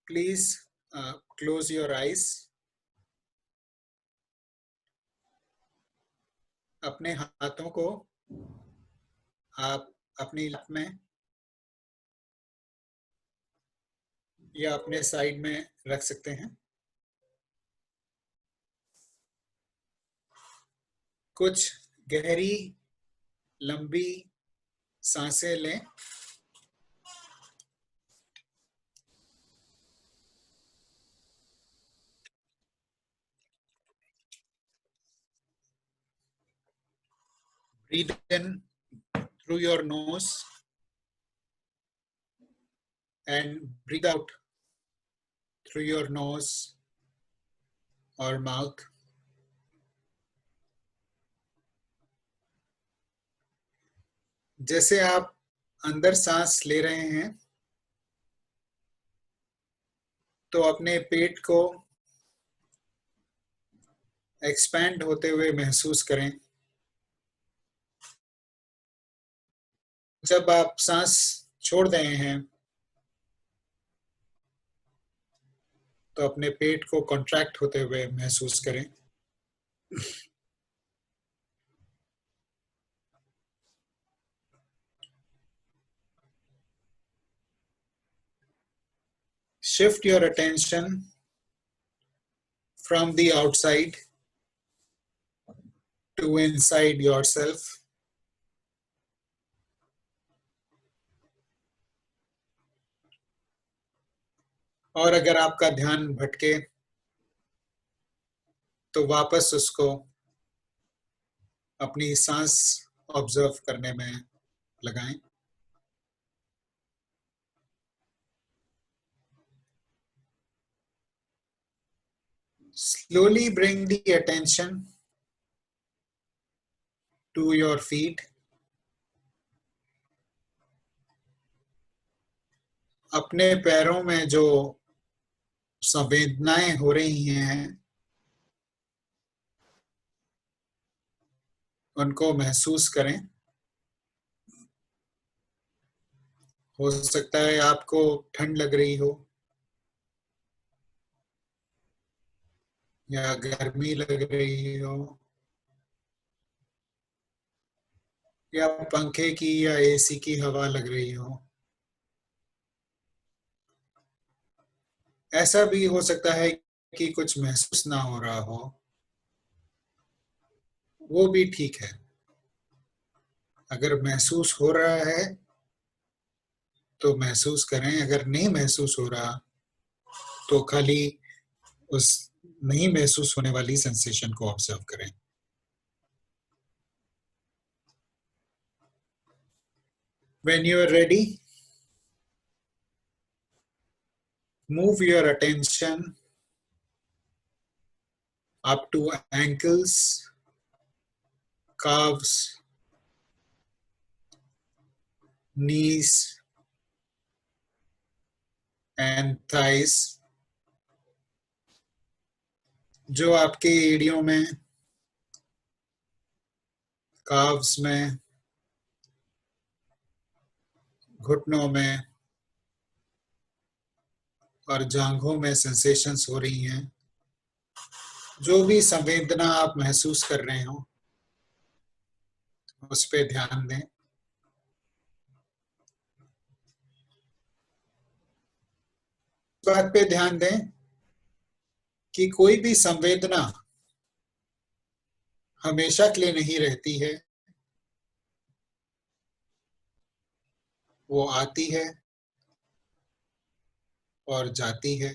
Please close your eyes. अपने हाथों को आप अपनी लैप में या अपने साइड में रख सकते हैं। कुछ गहरी लंबी सांसें लें। Breathe in through your nose and breathe out through your nose or mouth. जैसे आप अंदर सांस ले रहे हैं तो अपने पेट को एक्सपैंड होते हुए महसूस करें। जब आप सांस छोड़ रहे हैं तो अपने पेट को कॉन्ट्रैक्ट होते हुए महसूस करें। Shift your attention from the outside to inside yourself. और अगर आपका ध्यान भटके तो वापस उसको अपनी सांस ऑब्जर्व करने में लगाएं। Slowly bring the attention to your feet. अपने पैरों में जो संवेदनाएं हो रही हैं उनको महसूस करें। हो सकता है आपको ठंड लग रही हो या गर्मी लग रही हो या पंखे की या एसी की हवा लग रही हो। ऐसा भी हो सकता है कि कुछ महसूस ना हो रहा हो, वो भी ठीक है। अगर महसूस हो रहा है तो महसूस करें, अगर नहीं महसूस हो रहा तो खाली उस नहीं महसूस होने वाली सेंसेशन को ऑब्जर्व करें। When you are ready, move your attention up to ankles, calves, knees, and thighs. जो आपके एड़ियों में, calves में, घुटनों में और जांघों में सेंसेशंस हो रही हैं, जो भी संवेदना आप महसूस कर रहे हो उस पे ध्यान दें। बात पे ध्यान दें कि कोई भी संवेदना हमेशा के लिए नहीं रहती है, वो आती है और जाती है।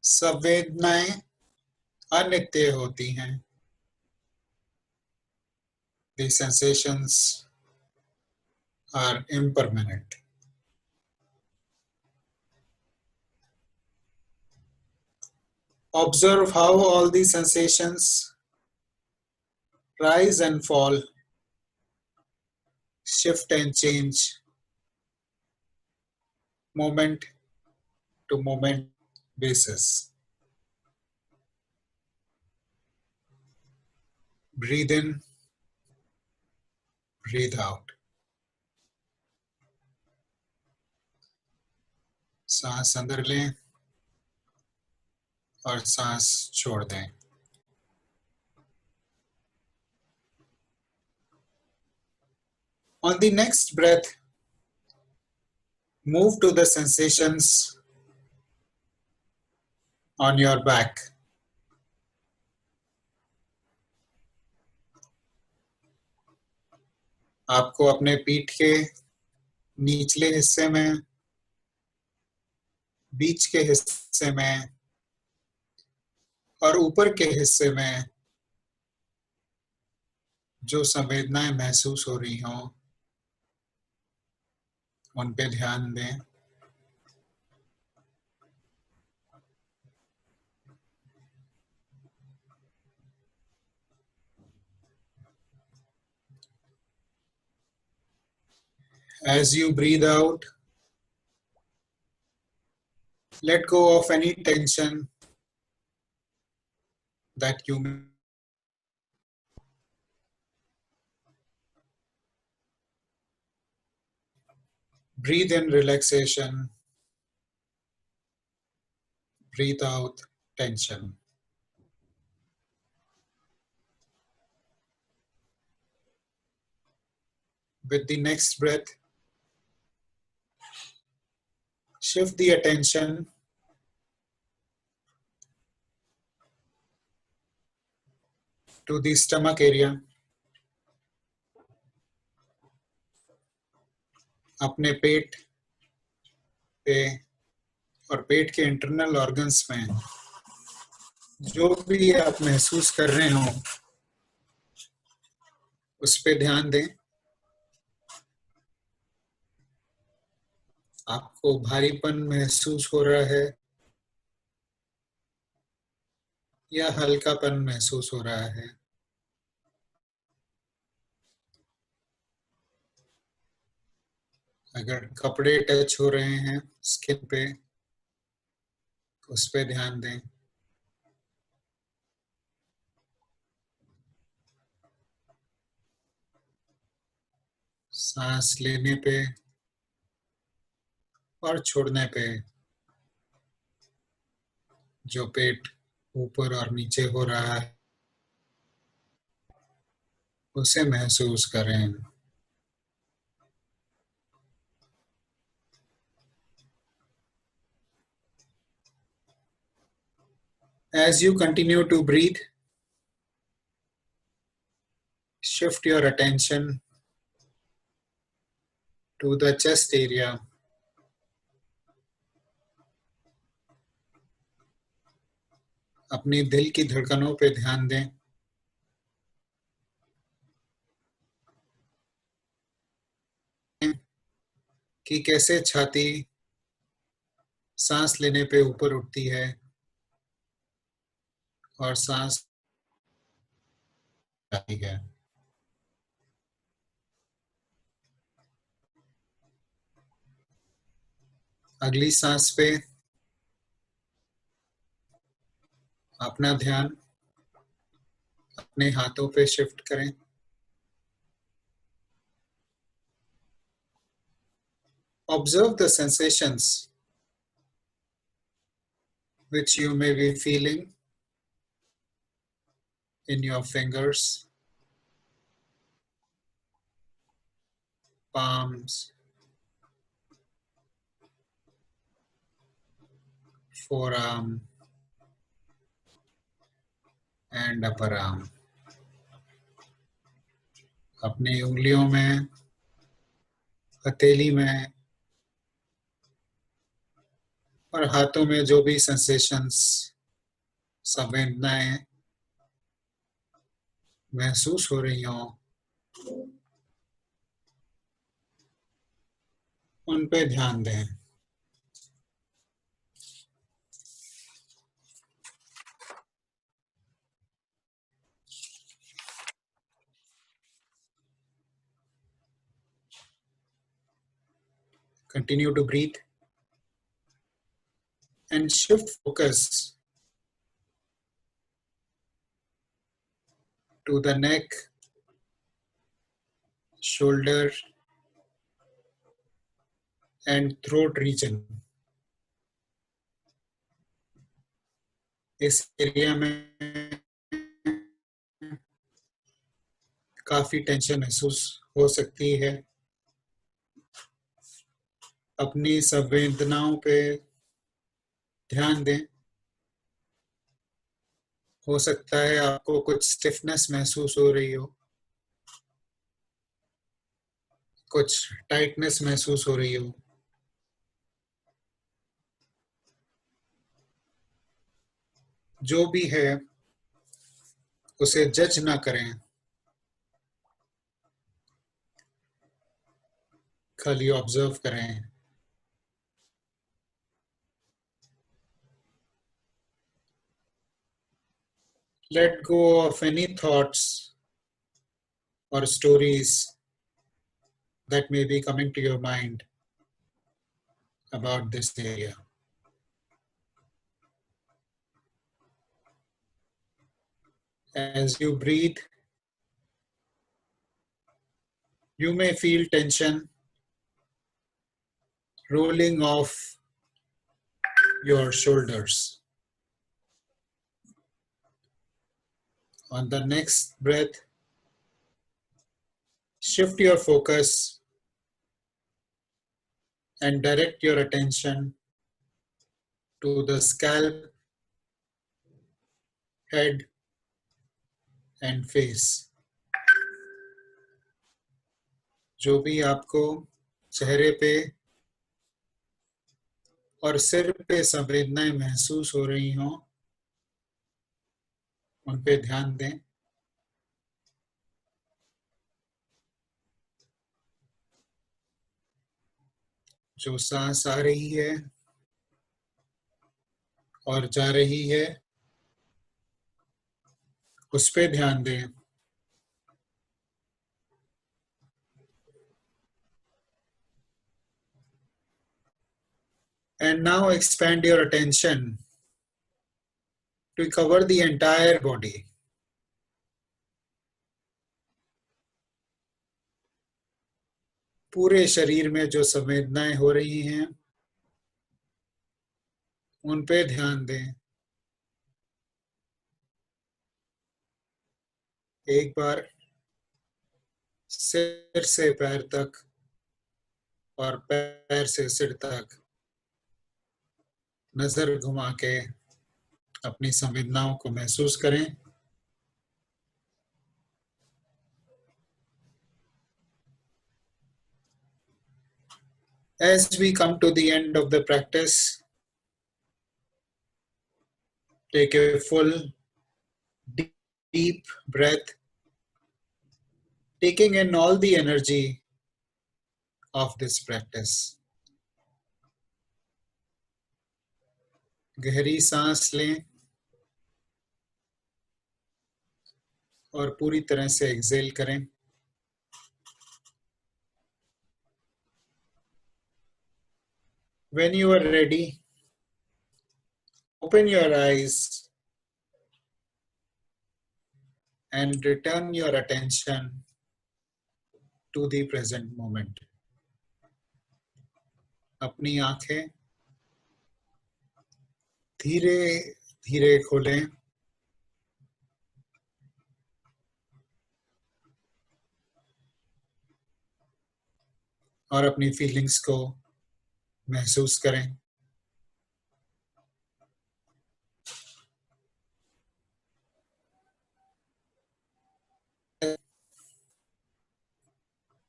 संवेदनाएं अनित्य होती हैं। The sensations are impermanent. Observe how all these sensations rise and fall, shift and change, moment to moment basis. Breathe in, breathe out. सांस अंदर लें और सांस छोड़ दें। On the next breath, move to the sensations on your back. आपको अपने पीठ के निचले हिस्से में, बीच के हिस्से में और ऊपर के हिस्से में जो संवेदनाएं महसूस हो रही हों, उन पे ध्यान दें। As you breathe out, let go of any tension that you may. Breathe in relaxation, breathe out tension. With the next breath, shift the attention to the stomach area. अपने पेट पे और पेट के इंटरनल ऑर्गन्स में जो भी आप महसूस कर रहे हो, उस पे ध्यान दें। आपको भारीपन महसूस हो रहा है या हल्कापन महसूस हो रहा है? अगर कपड़े टच हो रहे हैं स्किन पे, उस पे ध्यान दें। सांस लेने पे और छोड़ने पे जो पेट ऊपर और नीचे हो रहा है, उसे महसूस करें। As you continue to breathe, shift your attention to the chest area. अपनी दिल की धड़कनों पे ध्यान दें। कि कैसे छाती सांस लेने पे ऊपर उठती है और सांस जाती है। अगली सांस पे अपना ध्यान अपने हाथों पे शिफ्ट करें। Observe the sensations which you may be feeling in your fingers. palms, forearm, and upper arm. अपनी उंगलियों में, हथेली में और हाथों में जो भी सेंसेशंस, संवेदनाएं महसूस हो रही हों, उन पे ध्यान दें. Continue to breathe and shift focus to the neck, shoulder, and throat region. इस एरिया में काफी टेंशन महसूस हो सकती है. अपनी संवेदनाओं पे ध्यान दें. हो सकता है आपको कुछ स्टिफनेस महसूस हो रही हो, कुछ टाइटनेस महसूस हो रही हो. जो भी है उसे जज ना करें, खाली ऑब्जर्व करें. Let go of any thoughts or stories that may be coming to your mind about this area. As you breathe, you may feel tension rolling off your shoulders. On the next breath, shift your focus and direct your attention to the scalp, head, and face. जो भी आपको चेहरे पे और सिर पे संवेदनाएं महसूस हो रही हों, उन पे ध्यान दें. जो सांस आ रही है और जा रही है, उस पे ध्यान दें. And now expand your attention to cover the entire body. पूरे शरीर में जो संवेदनाएं हो रही हैं, उन पे ध्यान दें. एक बार सिर से पैर तक और पैर से सिर तक नजर घुमा के अपनी संवेदनाओं को महसूस करें. As we come to the end of the practice, take a full deep breath, taking in all the energy of this practice. गहरी सांस लें और पूरी तरह से एक्सेल करें. When you are ready, open your eyes and return your attention to the present moment. अपनी आंखें धीरे धीरे खोलें. और अपनी फीलिंग्स को महसूस करें।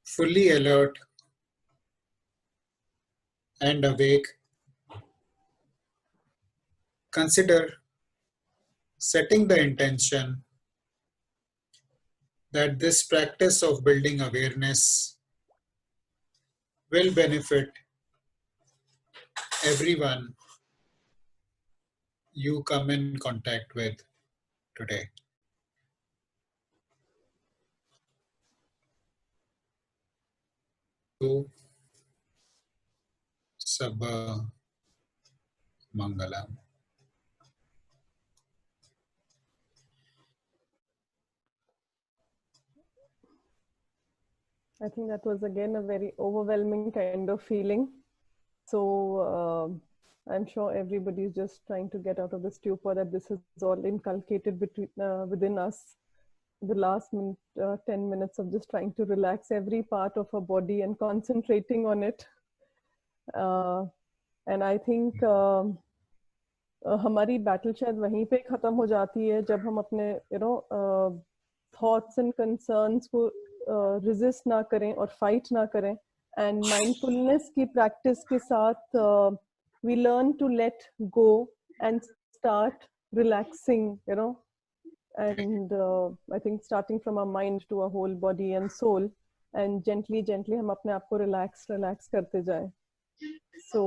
Fully alert and awake, consider setting the intention that this practice of building awareness will benefit everyone you come in contact with today. Sabba Mangalam. I think that was again a very overwhelming kind of feeling. So I'm sure everybody is just trying to get out of the stupor that this is all inculcated within us. The last 10 minutes of just trying to relax every part of our body and concentrating on it. And I think हमारी battle शायद वहीं पे खत्म हो जाती है जब हम अपने thoughts and concerns को resist ना करें और fight ना करें, and mindfulness की practice के साथ we learn to let go and start relaxing, and I think starting from our mind to our whole body and soul, and gently हम अपने आप को relax करते जाएं. So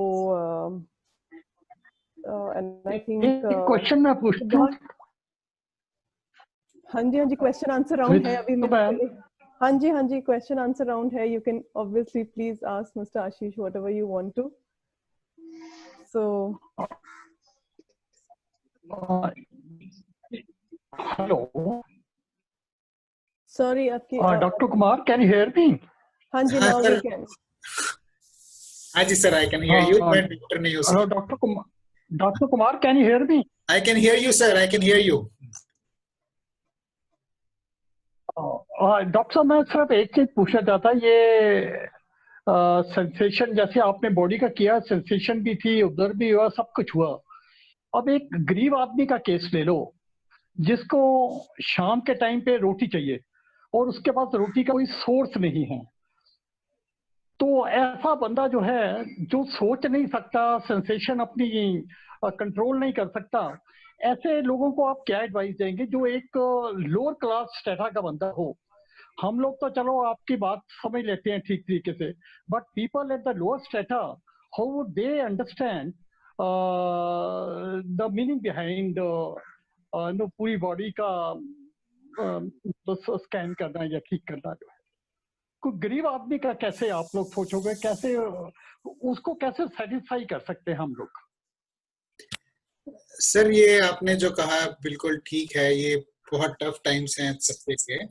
and I think question मैं पूछता हूँ। हाँ जी question answer round है अभी मेरे। हाँ जी question answer round है. You can obviously please ask Mr. Ashish whatever you want to. So hello. Sorry आपकी Dr. Kumar, can you hear me? हाँ जी now we can. हाँ जी sir, I can hear you. मैं doctor नहीं हूँ। Hello Dr. Kumar, can you hear me? I can hear you sir, I can hear you. Doctor साहब मैं सिर्फ एक चीज पूछना चाहता, ये सेंसेशन जैसे आपने बॉडी का किया, सेंसेशन भी थी, उधर भी हुआ, सब कुछ हुआ। अब एक गरीब आदमी का केस ले लो जिसको शाम के टाइम पे रोटी चाहिए और उसके पास रोटी का कोई सोर्स नहीं है, तो ऐसा बंदा जो है, जो सोच नहीं सकता, सेंसेशन अपनी कंट्रोल नहीं कर सकता, ऐसे लोगों को आप क्या एडवाइस देंगे जो एक लोअर क्लास स्टेटा का बंदा हो? हम लोग तो चलो आपकी बात समझ लेते हैं ठीक तरीके से, but people at the lower strata, how would they understand the meaning behind पूरी बॉडी का स्कैन करना या ठीक करना जो है? कोई गरीब आदमी का कैसे आप लोग सोचोगे, कैसे उसको कैसे सेटिस्फाई कर सकते हैं हम लोग? सर ये आपने जो कहा बिल्कुल ठीक है, ये बहुत टफ टाइम्स हैं सबके लिए,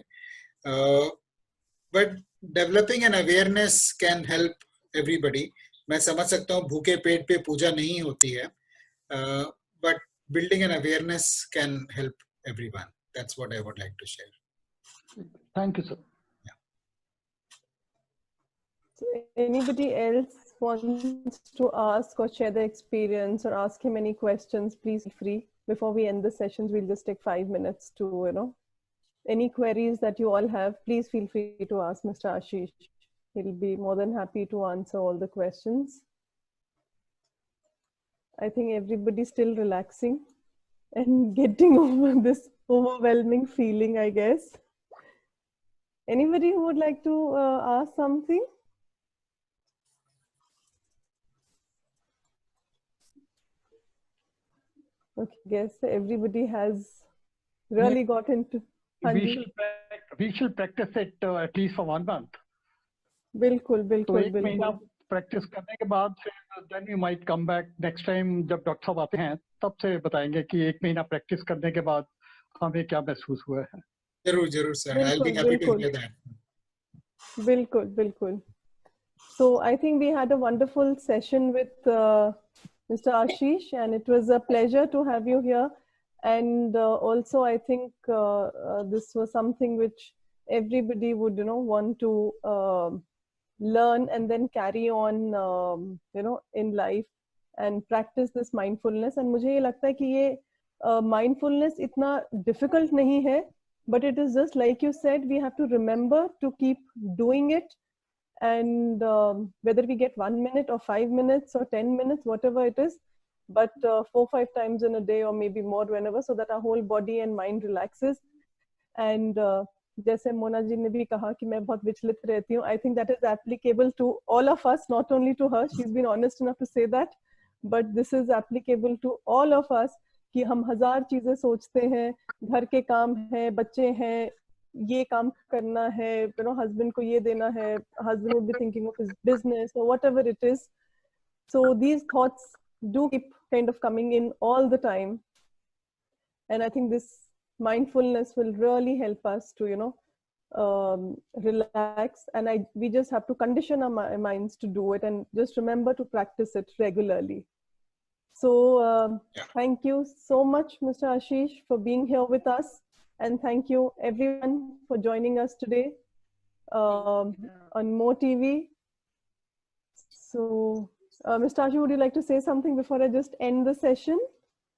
but developing an awareness can help everybody. मैं समझ सकता हूँ भूखे पेट पे पूजा नहीं होती है, but building an awareness can help everyone. That's what I would like to share. Thank you, sir. Yeah. So anybody else wants to ask or share their experience or ask him any questions, please feel free. Before we end the sessions, we'll just take 5 minutes to, any queries that you all have, please feel free to ask Mr. Ashish. He'll be more than happy to answer all the questions. I think everybody's still relaxing and getting over this overwhelming feeling, I guess. Anybody who would like to ask something? Okay, guess everybody has really got into. We shall practice it at least for 1 month. बिल्कुल तो एक महीना practice करने के बाद फिर then you might come back next time जब doctor साहब आते हैं तब से बताएंगे कि 1 महीना प्रैक्टिस करने के बाद हमें क्या महसूस हुआ है। जरूर sir, I'll be happy to hear that. बिल्कुल. So I think we had a wonderful session with Mr. Ashish, and it was a pleasure to have you here. And also I think this was something which everybody would want to learn and then carry on in life and practice this mindfulness. And मुझे ये लगता है कि ये mindfulness इतना difficult नहीं है, but it is just like you said, we have to remember to keep doing it. And whether we get 1 minute or 5 minutes or 10 minutes, whatever it is, but 4-5 times in a day or maybe more whenever, so that our whole body and mind relaxes. And जैसे मोना जी ने भी कहा कि मैं बहुत विचलित रहती हूँ, I think that is applicable to all of us, not only to her. She's been honest enough to say that, but this is applicable to all of us कि हम हजार चीजें सोचते हैं, घर के काम है, बच्चे हैं, ये काम करना है, husband को ये देना है, husband would be thinking of his business or whatever it is. So these thoughts do keep kind of coming in all the time, and I think this mindfulness will really help us to relax, and we just have to condition our minds to do it and just remember to practice it regularly. So thank you so much, Mr. Ashish, for being here with us, and thank you everyone for joining us today on More TV. So Mr. Ashish, would you like to say something before I just end the session?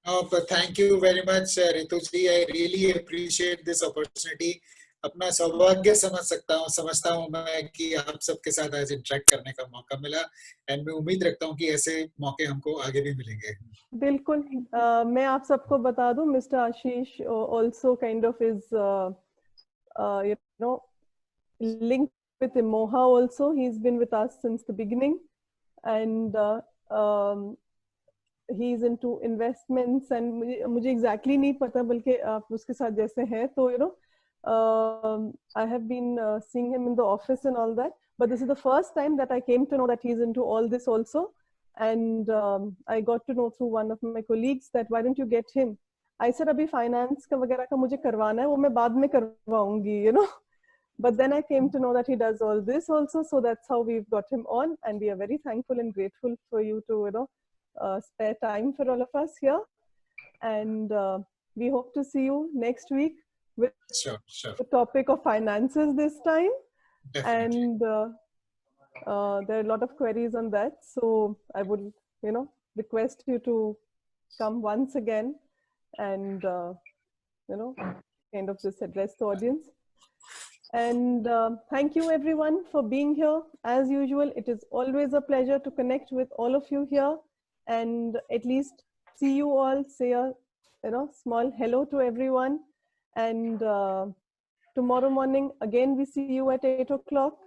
Oh, but thank you very much, Ritu ji. I really appreciate this opportunity. अपना सौभाग्य समझता हूँ मैं कि आप सबके साथ आज इंटरेक्ट करने का मौका मिला, एंड मैं उम्मीद रखता हूँ कि ऐसे मौके हमको आगे भी मिलेंगे. बिल्कुल. मैं आप सबको बता दूं, mister Ashish also kind of is linked with Emoha also. He's been with us since the beginning, and he's into investments, and मुझे exactly नहीं पता, बल्कि आप उसके साथ जैसे हैं तो I have been seeing him in the office and all that, but this is the first time that I came to know that he's into all this also. And I got to know through one of my colleagues that why don't you get him? I said अभी finance का वगैरह का मुझे करवाना है, वो मैं बाद में करवाऊंगी, But then I came to know that he does all this also, so that's how we've got him on, and we are very thankful and grateful for you to spare time for all of us here. And we hope to see you next week with Sure. the topic of finances this time. Definitely. And there are a lot of queries on that, so I would request you to come once again and kind of just address the audience. And thank you everyone for being here. As usual, it is always a pleasure to connect with all of you here and at least see you all, say a small hello to everyone. And tomorrow morning again we see you at 8 o'clock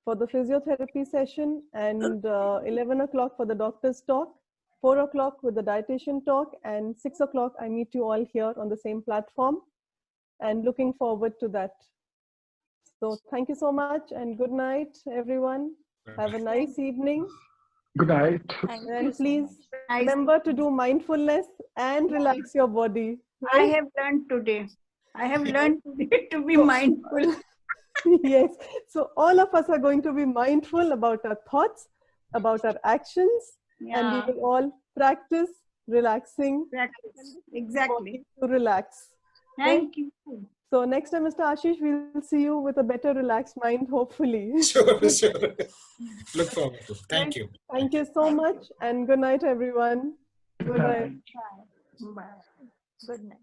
for the physiotherapy session, and 11 o'clock for the doctor's talk, 4 o'clock with the dietitian talk, and 6 o'clock I meet you all here on the same platform, and looking forward to that. So thank you so much, and good night everyone. Have a nice evening. Good night. And please remember to do mindfulness and relax your body. I have learned today. I have learned today to be mindful. Yes. So all of us are going to be mindful about our thoughts, about our actions, and we will all practice relaxing. Exactly. To relax. Thank you. So next time, Mr. Ashish, we'll see you with a better relaxed mind, hopefully. Sure. Look forward to it. Thank you. Thank you so much, and good night, everyone. Good night. Bye. Good night.